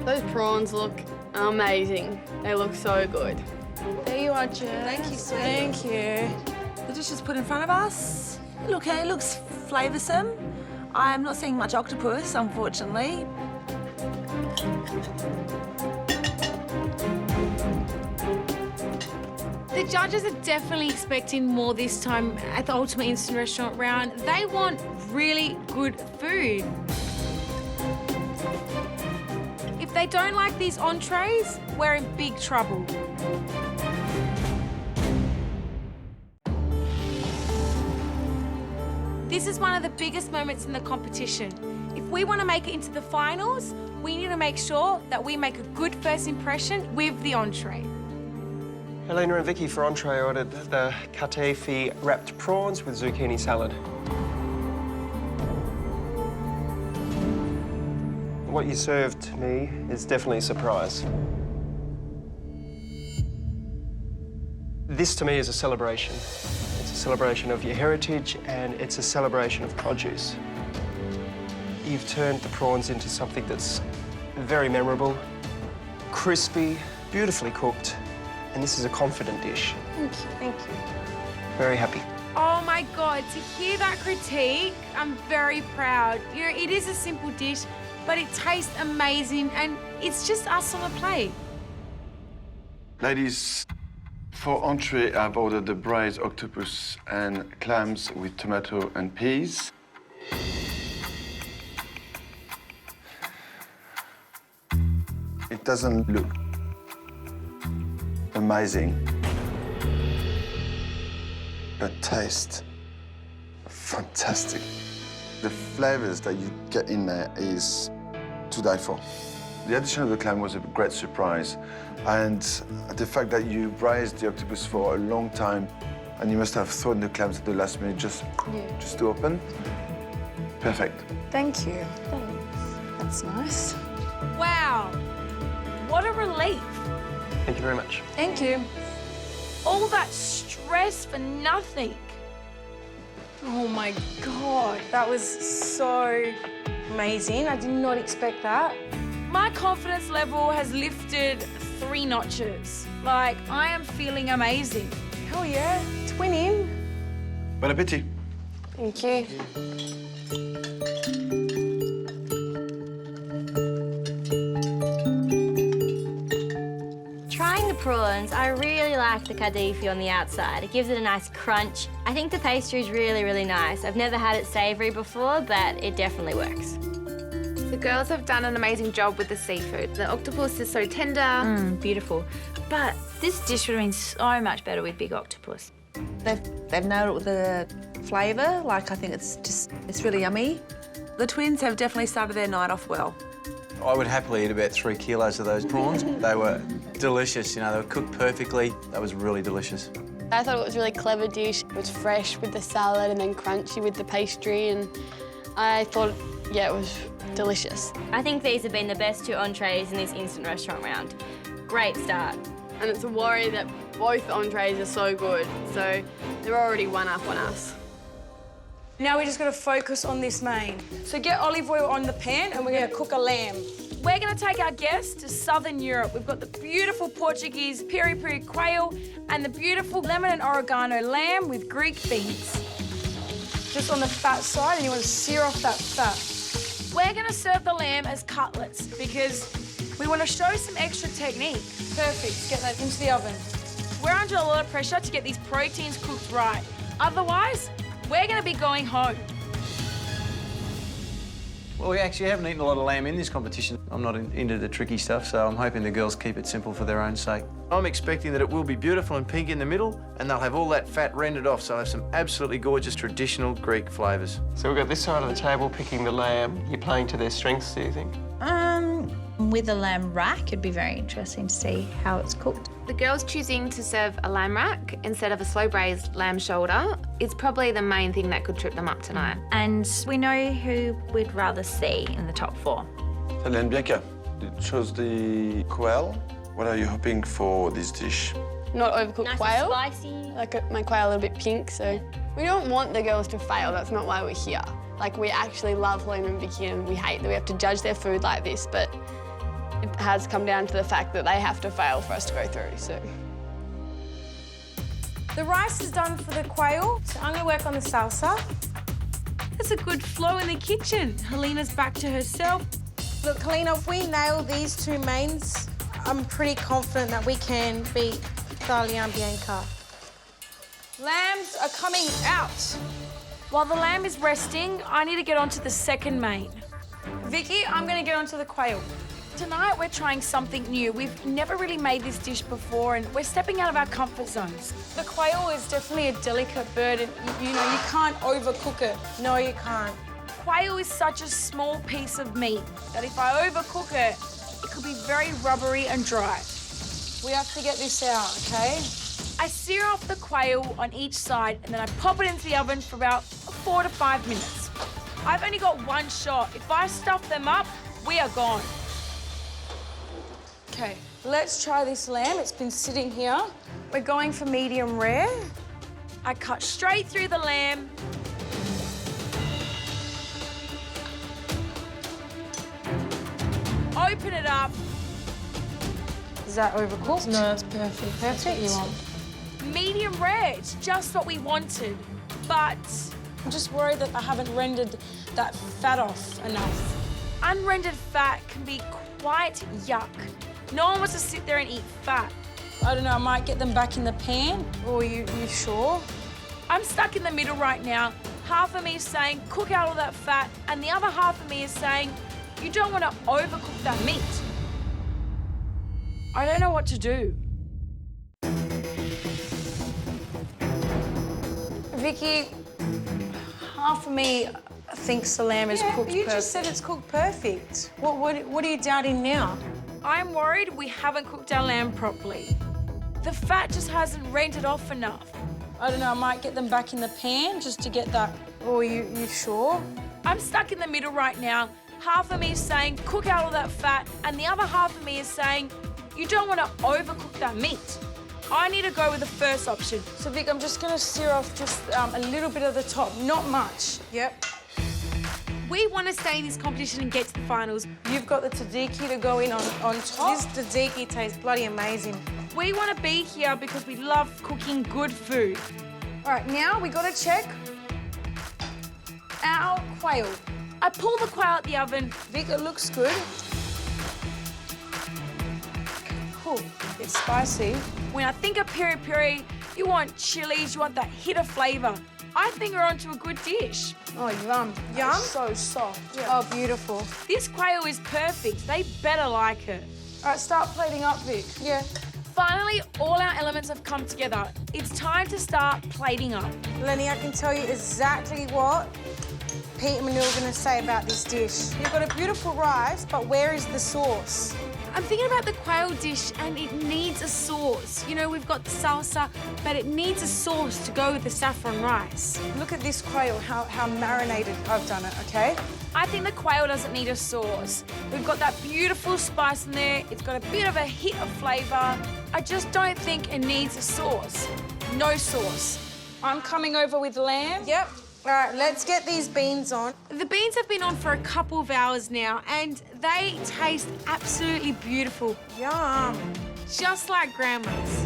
Those prawns look amazing. They look so good. There you are, Jess. Thank you, sweetie. Thank you. The dish is put in front of us. Look, it looks flavoursome. I'm not seeing much octopus, unfortunately. The judges are definitely expecting more this time at the Ultimate Instant Restaurant round. They want really good food. If they don't like these entrees, we're in big trouble. This is one of the biggest moments in the competition. If we want to make it into the finals, we need to make sure that we make a good first impression with the entree. Helena and Vicki for entree ordered the katafi wrapped prawns with zucchini salad. What you served me is definitely a surprise. This to me is a celebration. It's a celebration of your heritage and it's a celebration of produce. You've turned the prawns into something that's very memorable, crispy, beautifully cooked, and this is a confident dish. Thank you, thank you. Very happy. Oh my God, to hear that critique, I'm very proud. You know, it is a simple dish, but it tastes amazing and it's just us on the plate. Ladies, for entree, I've ordered the braised octopus and clams with tomato and peas. It doesn't look amazing, but taste fantastic. The flavors that you get in there is to die for. The addition of the clam was a great surprise, and the fact that you braised the octopus for a long time, and you must have thrown the clams at the last minute just to open. Perfect. Thank you. Thanks. That's nice. Wow, what a relief. Thank you very much. Thank you. All that stress for nothing. Oh my God, that was so amazing. I did not expect that. My confidence level has lifted 3 notches. Like, I am feeling amazing. Hell yeah, twinning. Bon appétit. Thank you. Trying the prawns, I really like the kadifi on the outside. It gives it a nice crunch. I think the pastry is really, really nice. I've never had it savoury before, but it definitely works. The girls have done an amazing job with the seafood. The octopus is so tender. Beautiful. But this dish would have been so much better with big octopus. They've nailed it with the flavour. Like, I think it's really yummy. The twins have definitely started their night off well. I would happily eat about 3 kilos of those prawns. They were delicious, you know, they were cooked perfectly. That was really delicious. I thought it was a really clever dish. It was fresh with the salad and then crunchy with the pastry, and I thought, yeah, it was delicious. I think these have been the best 2 entrees in this instant restaurant round. Great start. And it's a worry that both entrees are so good, so they're already one up on us. Now we just got to focus on this main. So get olive oil on the pan and we're going to cook a lamb. We're going to take our guests to Southern Europe. We've got the beautiful Portuguese Peri Peri Quail and the beautiful lemon and oregano lamb with Greek beans. Just on the fat side, and you want to sear off that fat. We're going to serve the lamb as cutlets because we want to show some extra technique. Perfect. Get that into the oven. We're under a lot of pressure to get these proteins cooked right. Otherwise, we're going to be going home. Well, we actually haven't eaten a lot of lamb in this competition. I'm not into the tricky stuff, so I'm hoping the girls keep it simple for their own sake. I'm expecting that it will be beautiful and pink in the middle, and they'll have all that fat rendered off, so I'll have some absolutely gorgeous traditional Greek flavours. So we've got this side of the table picking the lamb. You're playing to their strengths, do you think? With a lamb rack, it'd be very interesting to see how it's cooked. The girls choosing to serve a lamb rack instead of a slow-braised lamb shoulder is probably the main thing that could trip them up tonight. And we know who we'd rather see in the top 4. Helena and Bianca, you chose the quail. What are you hoping for this dish? Not overcooked Nice quail. and spicy. Like my quail a little bit pink, so we don't want the girls to fail. That's not why we're here. Like, we actually love Helena and Vicki, and we hate that we have to judge their food like this, but it has come down to the fact that they have to fail for us to go through, so. The rice is done for the quail, so I'm gonna work on the salsa. There's a good flow in the kitchen. Helena's back to herself. Look, Helena, if we nail these 2 mains, I'm pretty confident that we can beat Thalia and Bianca. Lambs are coming out. While the lamb is resting, I need to get onto the second main. Vicki, I'm gonna get onto the quail. Tonight, we're trying something new. We've never really made this dish before, and we're stepping out of our comfort zones. The quail is definitely a delicate bird, and you know, you can't overcook it. No, you can't. Quail is such a small piece of meat that if I overcook it, it could be very rubbery and dry. We have to get this out, okay? I sear off the quail on each side, and then I pop it into the oven for about 4 to 5 minutes. I've only got 1 shot. If I stuff them up, we are gone. Okay, let's try this lamb. It's been sitting here. We're going for medium rare. I cut straight through the lamb. Open it up. Is that overcooked? No, that's perfect. That's what you want. Medium rare, it's just what we wanted. But I'm just worried that I haven't rendered that fat off enough. Unrendered fat can be quite yuck. No one wants to sit there and eat fat. I don't know, I might get them back in the pan. Oh, you sure? I'm stuck in the middle right now. Half of me is saying, cook out all that fat, and the other half of me is saying, you don't want to overcook that meat. I don't know what to do. Vicki, half of me thinks the lamb is cooked you perfect. just said it's cooked perfect. What are you doubting now? I'm worried we haven't cooked our lamb properly. The fat just hasn't rendered off enough. I don't know, I might get them back in the pan just to get that. Oh, you sure? I'm stuck in the middle right now. Half of me is saying, cook out all that fat, and the other half of me is saying, you don't want to overcook that meat. I need to go with the first option. So, Vic, I'm just going to sear off just a little bit of the top, not much. Yep. We want to stay in this competition and get to the finals. You've got the tzatziki to go in on top. This tzatziki tastes bloody amazing. We want to be here because we love cooking good food. All right, now we got to check our quail. I pull the quail out the oven. Vic, it looks good. Cool. It's spicy. When I think of peri peri, you want chilies, you want that hit of flavour. I think we're onto a good dish. Oh, yum. Yum? It's so soft. Yeah. Oh, beautiful. This quail is perfect. They better like it. All right, start plating up, Vic. Yeah. Finally, all our elements have come together. It's time to start plating up. Lenny, I can tell you exactly what Pete and Manu are going to say about this dish. You've got a beautiful rice, but where is the sauce? I'm thinking about the quail dish and it needs a sauce. You know, we've got the salsa, but it needs a sauce to go with the saffron rice. Look at this quail, how marinated I've done it, okay? I think the quail doesn't need a sauce. We've got that beautiful spice in there. It's got a bit of a hit of flavour. I just don't think it needs a sauce. No sauce. I'm coming over with lamb. Yep. All right, let's get these beans on. The beans have been on for a couple of hours now and they taste absolutely beautiful. Yum. Just like Grandma's.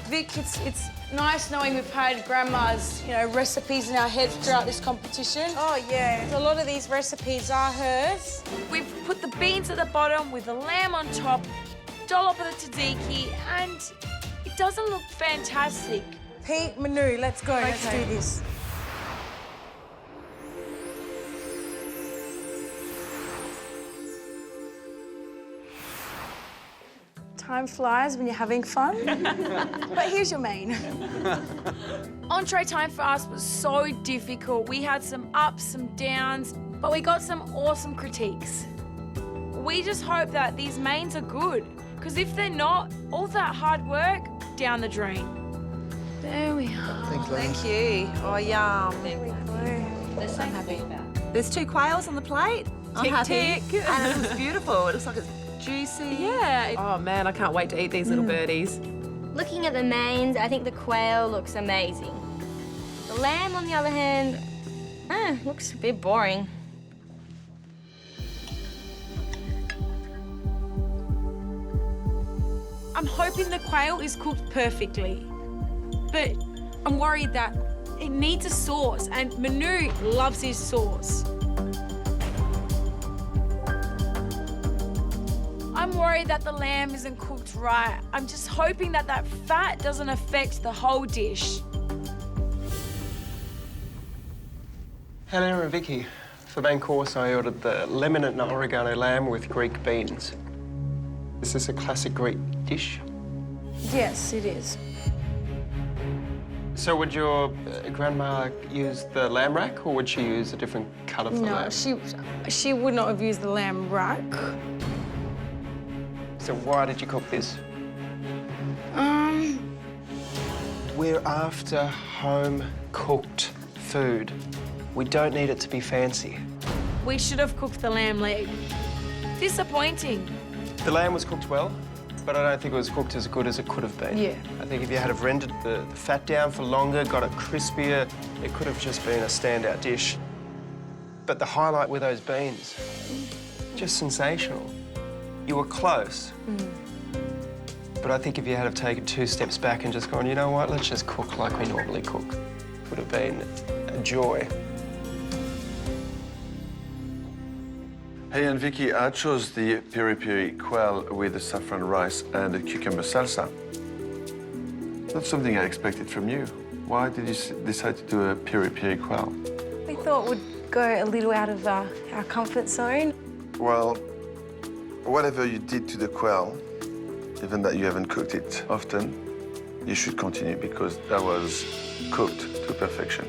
Vic, it's nice knowing we've had Grandma's, recipes in our heads throughout this competition. Oh, yeah. A lot of these recipes are hers. We've put the beans at the bottom with the lamb on top, dollop of the tzatziki, and it doesn't look fantastic. Pete, Manu, let's go. Okay. Let's do this. Time flies when you're having fun. But here's your main. Entree time for us was so difficult. We had some ups, some downs, but we got some awesome critiques. We just hope that these mains are good, because if they're not, all that hard work, down the drain. There we are. Thank you. Oh, yum. There we go. They're so happy. There's 2 quails on the plate. I'm Tick, happy. tick. And it looks beautiful. It looks like it's juicy. Yeah. Oh man, I can't wait to eat these little birdies. Looking at the mains, I think the quail looks amazing. The lamb, on the other hand, looks a bit boring. I'm hoping the quail is cooked perfectly, but I'm worried that it needs a sauce, and Manu loves his sauce. I'm worried that the lamb isn't cooked right. I'm just hoping that that fat doesn't affect the whole dish. Helena and Vicki, for main course I ordered the lemon and oregano lamb with Greek beans. Is this a classic Greek dish? Yes, it is. So would your grandma use the lamb rack, or would she use a different cut of the lamb? No, she would not have used the lamb rack. So why did you cook this? We're after home-cooked food. We don't need it to be fancy. We should have cooked the lamb leg. Disappointing. The lamb was cooked well, but I don't think it was cooked as good as it could have been. Yeah. I think if you had have rendered the fat down for longer, got it crispier, it could have just been a standout dish. But the highlight were those beans. Just sensational. You were close. But I think if you had have taken 2 steps back and just gone, you know what, let's just cook like we normally cook, it would have been a joy. Hey, and Vicki, I chose the Peri Peri Quail with the saffron rice and the cucumber salsa. Not something I expected from you. Why did you decide to do a Peri Peri Quail? We thought we'd go a little out of our comfort zone. Well, whatever you did to the quail, even that you haven't cooked it often, you should continue because that was cooked to perfection.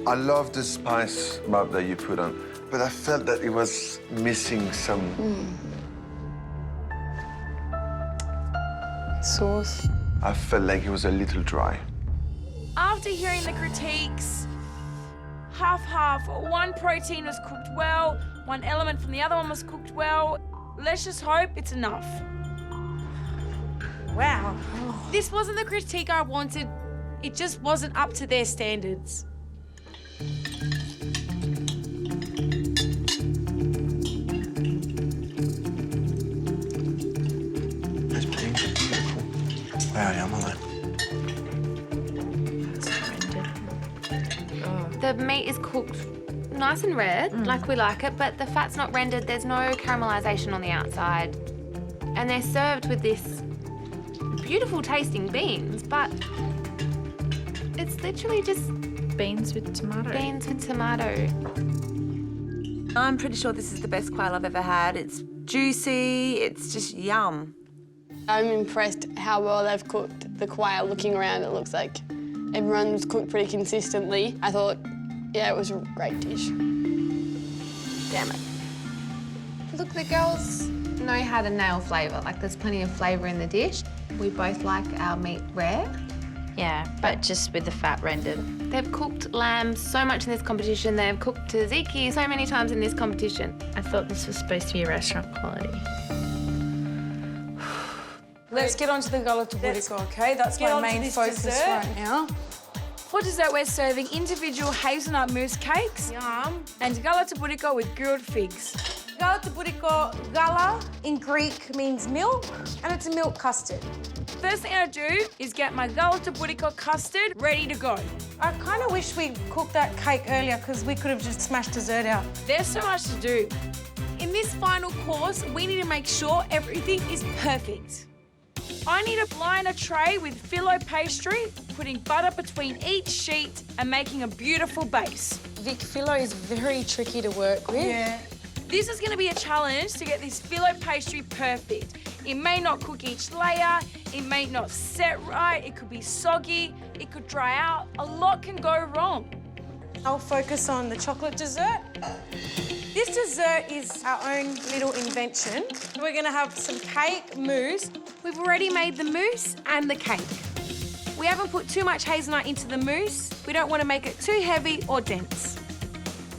I love the spice rub that you put on, but I felt that it was missing some... Sauce. I felt like it was a little dry. After hearing the critiques, half-half, one protein was cooked well, one element from the other one was cooked well. Let's just hope it's enough. Wow. This wasn't the critique I wanted. It just wasn't up to their standards. Those beans are beautiful. Wow, yum, aren't they? The meat is cooked nice and red, like we like it, but the fat's not rendered. There's no caramelisation on the outside. And they're served with this beautiful tasting beans, but it's literally just beans with tomato. Beans with tomato. I'm pretty sure this is the best quail I've ever had. It's juicy, it's just yum. I'm impressed how well they've cooked the quail. Looking around, it looks like everyone's cooked pretty consistently. I thought, yeah, it was a great dish. Damn it. Look, the girls know how to nail flavour. Like, there's plenty of flavour in the dish. We both like our meat rare. Yeah, but just with the fat rendered. They've cooked lamb so much in this competition. They've cooked tzatziki so many times in this competition. I thought this was supposed to be restaurant quality. Let's get on to the Galaktoboureko, okay? That's my main focus right now. For dessert, we're serving individual hazelnut mousse cakes. Yum. And Galaktoboureko with grilled figs. Galaktoboureko, gala in Greek means milk, and it's a milk custard. First thing I do is get my Galaktoboureko custard ready to go. I kind of wish we cooked that cake earlier because we could have just smashed dessert out. There's so much to do. In this final course, we need to make sure everything is perfect. I need to line a tray with phyllo pastry, putting butter between each sheet and making a beautiful base. Vic, phyllo is very tricky to work with. Yeah. This is gonna be a challenge to get this phyllo pastry perfect. It may not cook each layer, it may not set right, it could be soggy, it could dry out. A lot can go wrong. I'll focus on the chocolate dessert. This dessert is our own little invention. We're gonna have some cake mousse. We've already made the mousse and the cake. We haven't put too much hazelnut into the mousse. We don't want to make it too heavy or dense.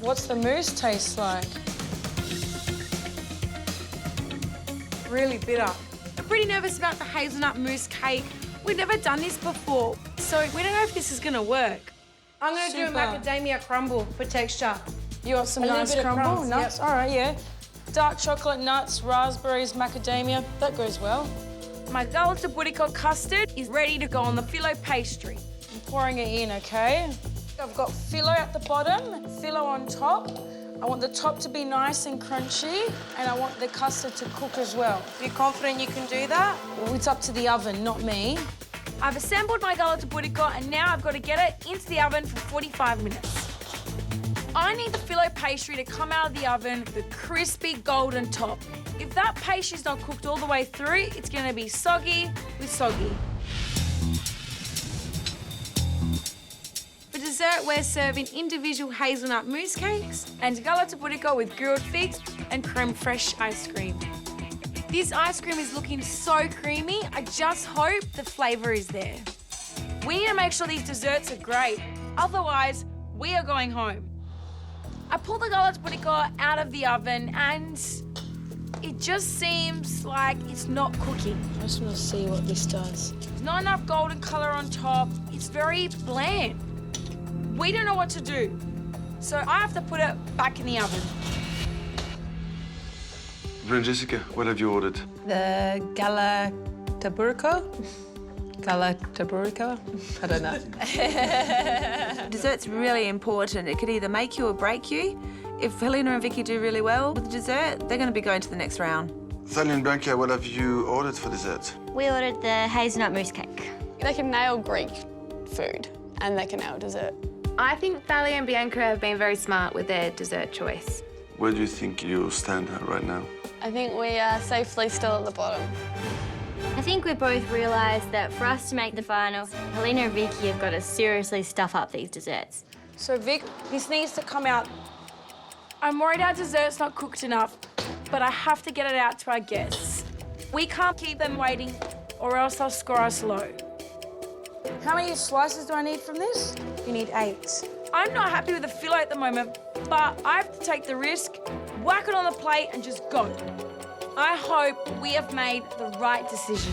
What's the mousse taste like? Really bitter. I'm pretty nervous about the hazelnut mousse cake. We've never done this before, so we don't know if this is gonna work. I'm gonna do a macadamia crumble for texture. You want some A nice little bit of crumble? crumbs, Nuts? yep. All right, yeah. Dark chocolate, nuts, raspberries, macadamia. That goes well. My Galaktoboureko custard is ready to go on the phyllo pastry. I'm pouring it in, okay? I've got phyllo at the bottom, phyllo on top. I want the top to be nice and crunchy, and I want the custard to cook as well. You confident you can do that? Well, it's up to the oven, not me. I've assembled my Galaktoboureko and now I've got to get it into the oven for 45 minutes. I need the phyllo pastry to come out of the oven with a crispy golden top. If that pastry's not cooked all the way through, it's going to be soggy with soggy. For dessert, we're serving individual hazelnut mousse cakes and Galaktoboureko with grilled figs and creme fraiche ice cream. This ice cream is looking so creamy, I just hope the flavour is there. We need to make sure these desserts are great, otherwise we are going home. I pulled the Galaktoboureko out of the oven and it just seems like it's not cooking. I just want to see what this does. There's not enough golden colour on top. It's very bland. We don't know what to do, so I have to put it back in the oven. Jessica, what have you ordered? The Galaktoboureko? Galaktoboureko? I don't know. Dessert's really important. It could either make you or break you. If Helena and Vicki do really well with the dessert, they're going to be going to the next round. Thalia and Bianca, what have you ordered for dessert? We ordered the hazelnut mousse cake. They can nail Greek food and they can nail dessert. I think Thalia and Bianca have been very smart with their dessert choice. Where do you think you stand right now? I think we are safely still at the bottom. I think we both realised that for us to make the final, Helena and Vicki have got to seriously stuff up these desserts. So Vic, this needs to come out. I'm worried our dessert's not cooked enough, but I have to get it out to our guests. We can't keep them waiting or else they'll score us low. How many slices do I need from this? You need 8. I'm not happy with the phyllo at the moment, but I have to take the risk, whack it on the plate and just go. I hope we have made the right decision.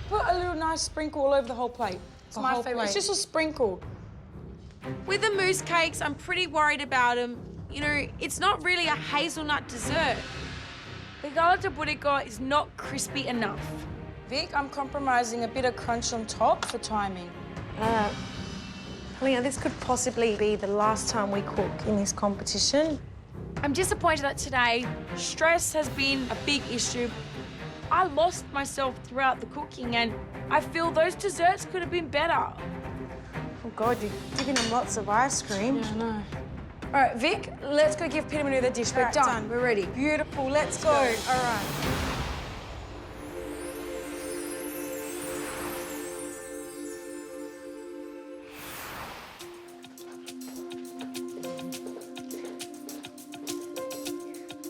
Put a little nice sprinkle all over the whole plate. It's my favourite. It's just a sprinkle. With the mousse cakes, I'm pretty worried about them. You know, it's not really a hazelnut dessert. The Galaktoboureko is not crispy enough. Vic, I'm compromising a bit of crunch on top for timing. Helena, this could possibly be the last time we cook in this competition. I'm disappointed that today stress has been a big issue. I lost myself throughout the cooking and I feel those desserts could have been better. Oh God, you're giving them lots of ice cream. Yeah, I know. All right, Vic, let's go give Peri Manu the dish. We're Right, done. We're ready. Beautiful, let's go. All right.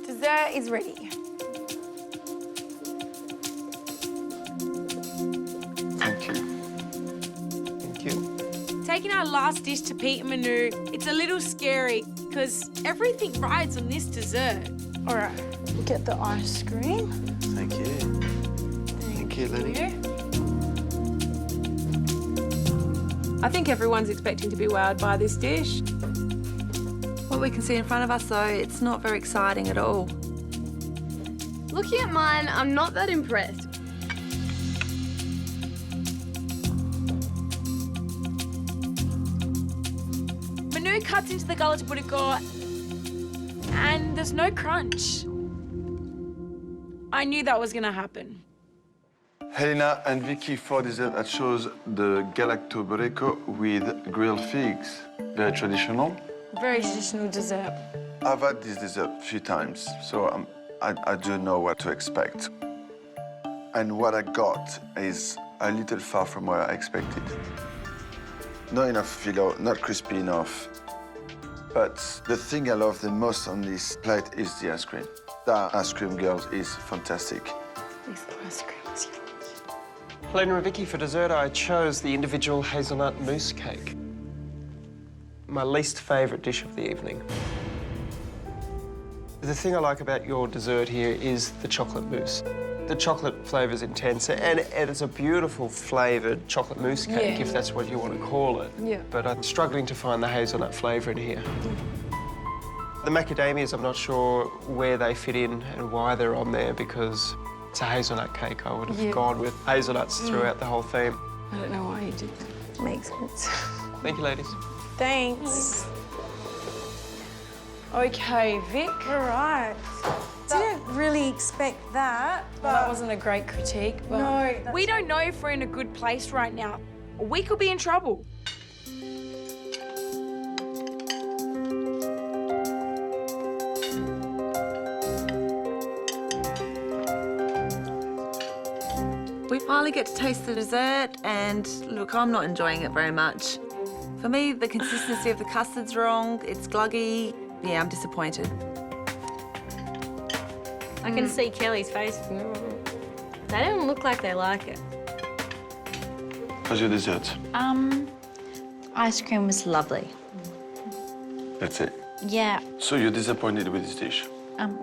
Dessert is ready. Thank you. Thank you. Taking our last dish to Peri Manu, it's a little scary because everything rides on this dessert. All right, we'll get the ice cream. Thank you. Thank you, Lenny. I think everyone's expecting to be wowed by this dish. What we can see in front of us, though, it's not very exciting at all. Looking at mine, I'm not that impressed. Manu cuts into the Galaktoboureko and there's no crunch. I knew that was going to happen. Helena and Vicki for dessert, I chose the Galaktoboureko with grilled figs. Very traditional. Very traditional dessert. I've had this dessert a few times, so I do know what to expect. And what I got is a little far from what I expected. Not enough filo, not crispy enough. But the thing I love the most on this plate is the ice cream. That ice cream, girls, is fantastic. This ice cream is huge. Helena and Vicki, for dessert, I chose the individual hazelnut mousse cake. My least favourite dish of the evening. The thing I like about your dessert here is the chocolate mousse. The chocolate flavour's intense, and it's a beautiful flavoured chocolate mousse cake, if that's what you want to call it. Yeah. But I'm struggling to find the hazelnut flavour in here. The macadamias, I'm not sure where they fit in and why they're on there, because it's a hazelnut cake. I would have gone with hazelnuts throughout the whole theme. I don't know why you did that. Makes sense. Thank you, ladies. Thanks. Okay, Vic. All right. Didn't really expect that, but... Well, that wasn't a great critique, but... No, we don't know if we're in a good place right now. We could be in trouble. We finally get to taste the dessert, and look, I'm not enjoying it very much. For me, the consistency of the custard's wrong. It's gluggy. Yeah, I'm disappointed. I can see Kelly's face. They don't look like they like it. How's your dessert? Ice cream was lovely. That's it. Yeah, So you're disappointed with this dish?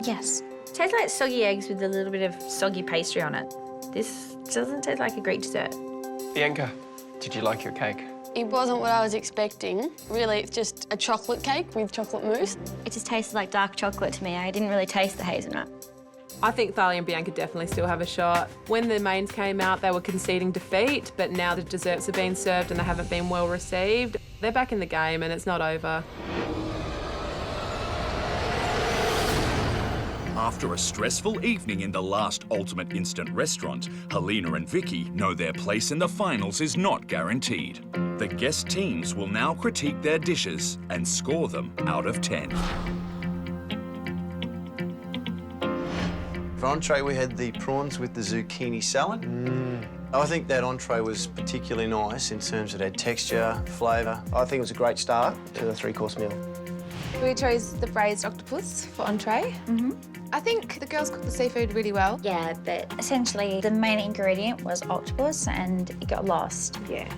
yes. Tastes like soggy eggs with a little bit of soggy pastry on it. This doesn't taste like a great dessert. Bianca, did you like your cake? It wasn't what I was expecting. Really, it's just a chocolate cake with chocolate mousse. It just tasted like dark chocolate to me. I didn't really taste the hazelnut. I think Thalia and Bianca definitely still have a shot. When the mains came out, they were conceding defeat, but now the desserts have been served and they haven't been well received. They're back in the game and it's not over. After a stressful evening in the last Ultimate Instant restaurant, Helena and Vicki know their place in the finals is not guaranteed. The guest teams will now critique their dishes and score them out of 10. For entree, we had the prawns with the zucchini salad. I think that entree was particularly nice in terms of that texture, flavour. I think it was a great start to the three-course meal. We chose the braised octopus for entree. I think the girls cooked the seafood really well. Yeah, but essentially the main ingredient was octopus and it got lost. Yeah.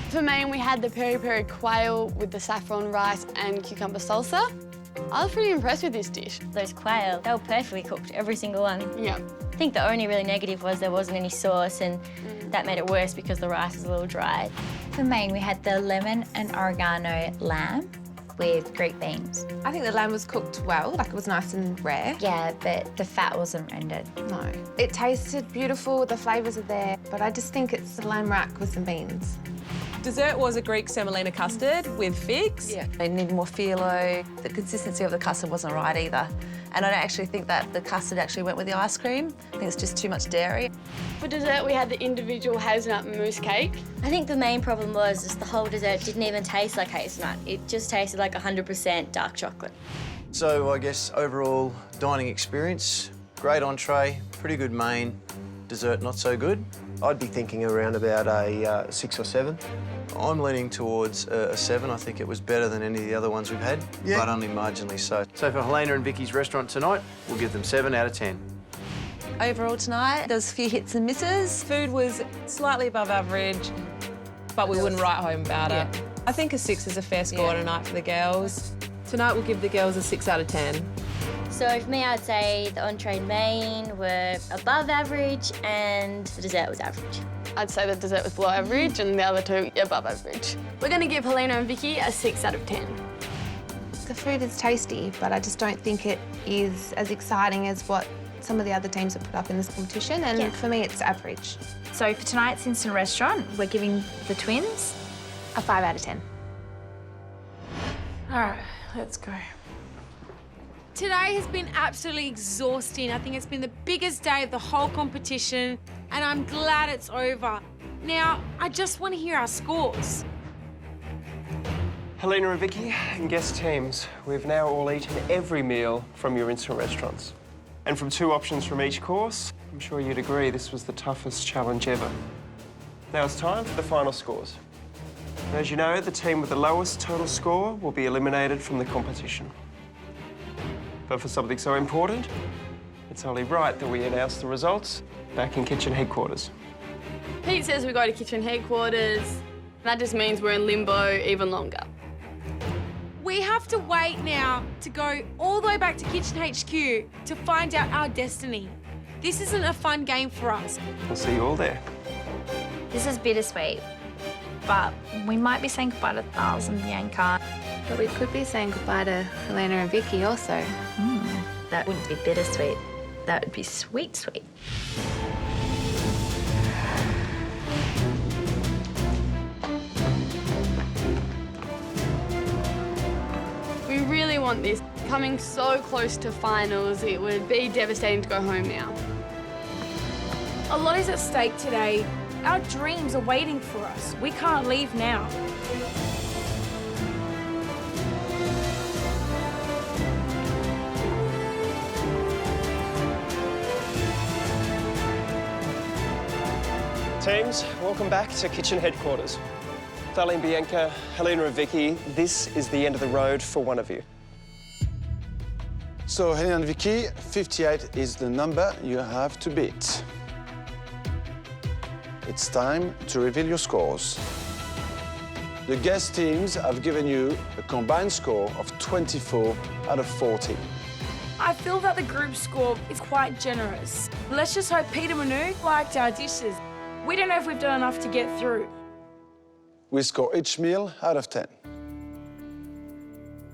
For main, we had the Peri Peri Quail with the saffron rice and cucumber salsa. I was pretty impressed with this dish. Those quail, they were perfectly cooked, every single one. Yeah. I think the only really negative was there wasn't any sauce, and that made it worse because the rice was a little dry. For main, we had the lemon and oregano lamb with Greek beans. I think the lamb was cooked well, like it was nice and rare. Yeah, but the fat wasn't rendered. No. It tasted beautiful, the flavours are there, but I just think it's the lamb rack with some beans. Dessert was a Greek semolina custard with figs. Yeah. They needed more phyllo. The consistency of the custard wasn't right either. And I don't actually think that the custard actually went with the ice cream. I think it's just too much dairy. For dessert, we had the individual hazelnut mousse cake. I think the main problem was just the whole dessert didn't even taste like hazelnut. It just tasted like 100% dark chocolate. So I guess overall dining experience, great entree, pretty good main, dessert not so good. I'd be thinking around about a 6 or 7. I'm leaning towards a 7. I think it was better than any of the other ones we've had, but only marginally so. So for Helena and Vicki's restaurant tonight, we'll give them 7 out of 10. Overall tonight, there was a few hits and misses. Food was slightly above average, but we wouldn't write home about it. I think a 6 is a fair score tonight for the girls. Tonight we'll give the girls a 6 out of 10. So for me, I'd say the entree and main were above average and the dessert was average. I'd say the dessert was below average and the other two above average. We're going to give Helena and Vicki a 6 out of 10. The food is tasty, but I just don't think it is as exciting as what some of the other teams have put up in this competition, and for me, it's average. So for tonight's instant restaurant, we're giving the twins a 5 out of 10. All right, let's go. Today has been absolutely exhausting. I think it's been the biggest day of the whole competition, and I'm glad it's over. Now, I just want to hear our scores. Helena and Vicki and guest teams, we've now all eaten every meal from your instant restaurants. And from 2 options from each course, I'm sure you'd agree this was the toughest challenge ever. Now it's time for the final scores. And as you know, the team with the lowest total score will be eliminated from the competition. But for something so important, it's only right that we announce the results back in kitchen headquarters. Pete says we go to kitchen headquarters. That just means we're in limbo even longer. We have to wait now to go all the way back to Kitchen HQ to find out our destiny. This isn't a fun game for us. We'll see you all there. This is bittersweet, but we might be saying goodbye to 1,000 Bianca. But we could be saying goodbye to Helena and Vicki also. That wouldn't be bittersweet. That would be sweet, sweet. We really want this. Coming so close to finals, it would be devastating to go home now. A lot is at stake today. Our dreams are waiting for us. We can't leave now. Teams, welcome back to kitchen headquarters. Darlene, Bianca, Helena and Vicki, this is the end of the road for one of you. So, Helena and Vicki, 58 is the number you have to beat. It's time to reveal your scores. The guest teams have given you a combined score of 24 out of 40. I feel that the group score is quite generous. Let's just hope Peter and Manu liked our dishes. We don't know if we've done enough to get through. We score each meal out of 10.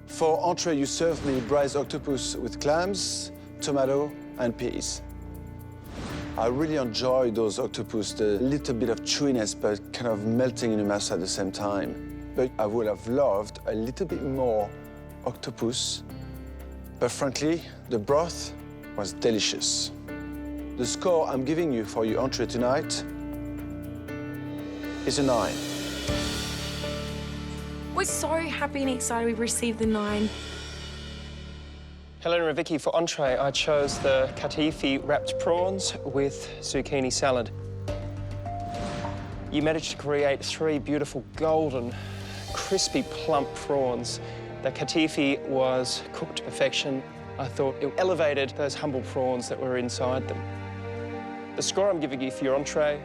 For entree, you served me braised octopus with clams, tomato, and peas. I really enjoyed those octopus, the little bit of chewiness, but kind of melting in your mouth at the same time. But I would have loved a little bit more octopus. But frankly, the broth was delicious. The score I'm giving you for your entree tonight is a 9. We're so happy and excited we've received the 9. Helena and Vicki, for entree, I chose the katifi wrapped prawns with zucchini salad. You managed to create 3 beautiful golden, crispy, plump prawns. The katifi was cooked to perfection. I thought it elevated those humble prawns that were inside them. The score I'm giving you for your entree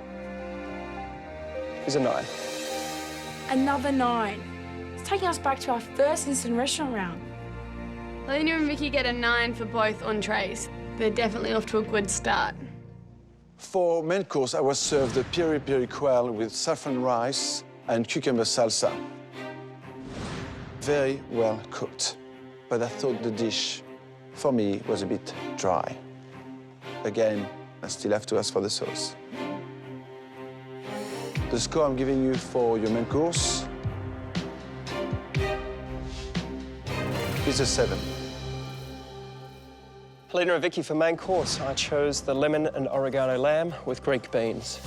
is a 9. Another 9. It's taking us back to our first instant restaurant round. Helena and Vicki get a 9 for both entrees. They're definitely off to a good start. For main course, I was served the Peri Peri Quail with saffron rice and cucumber salsa. Very well cooked, but I thought the dish, for me, was a bit dry. Again, I still have to ask for the sauce. The score I'm giving you for your main course is a 7. Helena and Vicki, for main course, I chose the lemon and oregano lamb with Greek beans.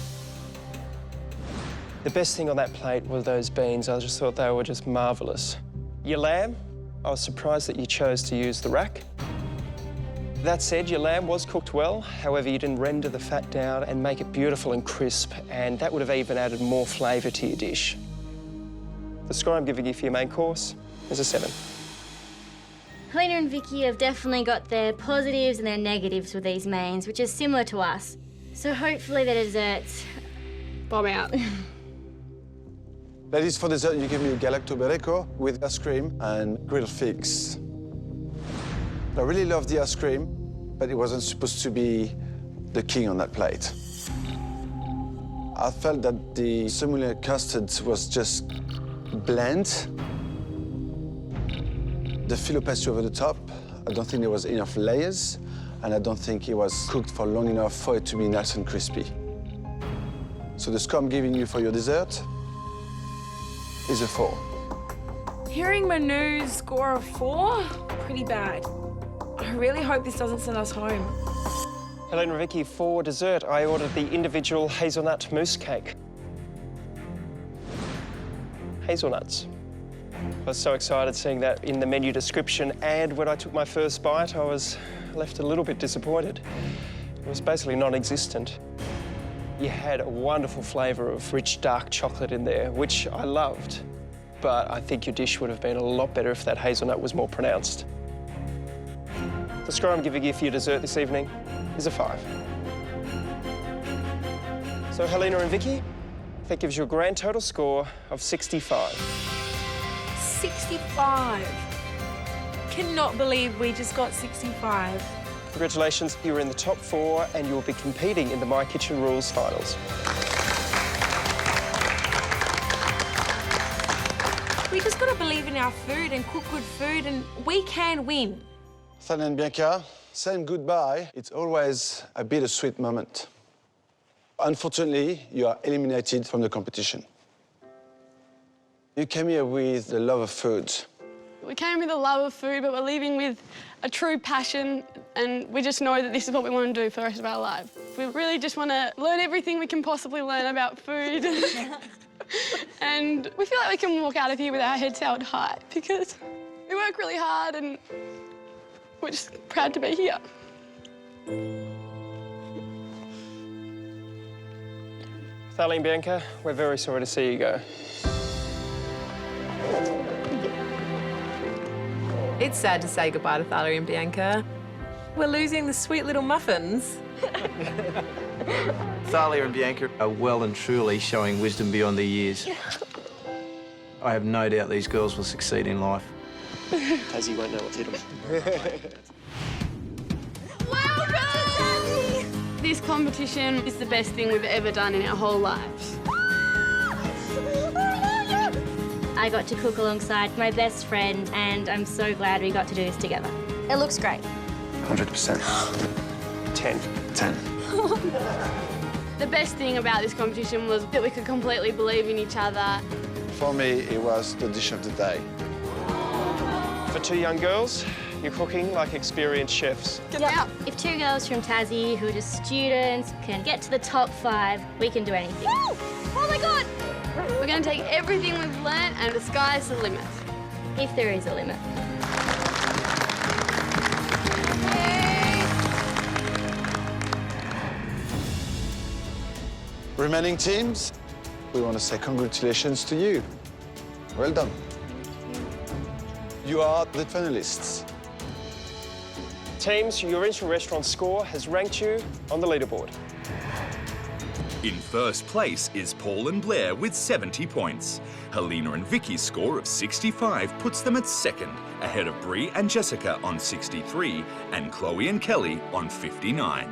The best thing on that plate were those beans. I just thought they were just marvellous. Your lamb, I was surprised that you chose to use the rack. That said, your lamb was cooked well. However, you didn't render the fat down and make it beautiful and crisp, and that would have even added more flavour to your dish. The score I'm giving you for your main course is a 7. Helena and Vicki have definitely got their positives and their negatives with these mains, which is similar to us. So hopefully the desserts bomb out. Ladies, for dessert, you give me Galaktoboureko with ice cream and grilled figs. I really love the ice cream, but it wasn't supposed to be the king on that plate. I felt that the sommelier custard was just bland. The filo pastry over the top, I don't think there was enough layers, and I don't think it was cooked for long enough for it to be nice and crispy. So the score I'm giving you for your dessert is a 4. Hearing Manu's score of 4, pretty bad. I really hope this doesn't send us home. Helena and Vicki, for dessert, I ordered the individual hazelnut mousse cake. Hazelnuts. I was so excited seeing that in the menu description, and when I took my first bite, I was left a little bit disappointed. It was basically non-existent. You had a wonderful flavour of rich dark chocolate in there, which I loved, but I think your dish would have been a lot better if that hazelnut was more pronounced. The score I'm giving you for your dessert this evening is a 5. So, Helena and Vicki, that gives you a grand total score of 65. 65. Cannot believe we just got 65. Congratulations, you're in the top 4 and you'll be competing in the My Kitchen Rules finals. We just got to believe in our food and cook good food, and we can win. Sally and Bianca, saying goodbye, it's always a bittersweet moment. Unfortunately, you are eliminated from the competition. You came here with the love of food. We came with a love of food, but we're leaving with a true passion, and we just know that this is what we want to do for the rest of our lives. We really just want to learn everything we can possibly learn about food. And we feel like we can walk out of here with our heads held high because we work really hard and we're just proud to be here. Sally and Bianca, we're very sorry to see you go. It's sad to say goodbye to Thalia and Bianca. We're losing the sweet little muffins. Thalia and Bianca are well and truly showing wisdom beyond their years. I have no doubt these girls will succeed in life. Tassie won't know what's hit them. Well done! This competition is the best thing we've ever done in our whole lives. I got to cook alongside my best friend, and I'm so glad we got to do this together. It looks great. 100%. 10. 10. The best thing about this competition was that we could completely believe in each other. For me, it was the dish of the day. For 2 young girls, you're cooking like experienced chefs. If 2 girls from Tassie who are just students can get to the top 5, we can do anything. Woo! Oh my God! We're going to take everything we've learnt and the sky's the limit. If there is a limit. Remaining teams, we want to say congratulations to you. Well done. You are the finalists. Teams, your instant restaurant score has ranked you on the leaderboard. In first place is Paul and Blair with 70 points. Helena and Vicky's score of 65 puts them at second, ahead of Brie and Jessica on 63 and Chloe and Kelly on 59.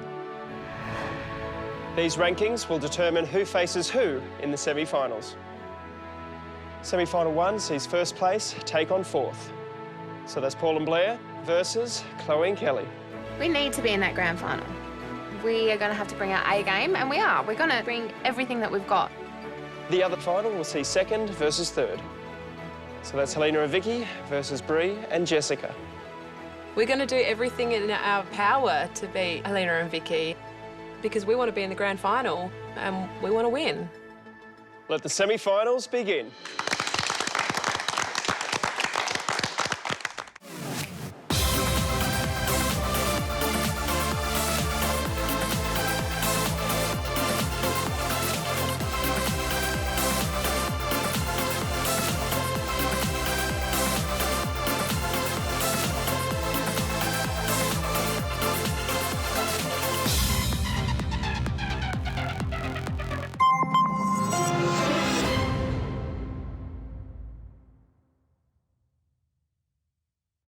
These rankings will determine who faces who in the semi-finals. Semi-final 1 sees first place take on 4th. So that's Paul and Blair versus Chloe and Kelly. We need to be in that grand final. We are going to have to bring our A game, and we are. We're going to bring everything that we've got. The other final will see 2nd versus 3rd. So that's Helena and Vicki versus Brie and Jessica. We're going to do everything in our power to beat Helena and Vicki because we want to be in the grand final and we want to win. Let the semi-finals begin.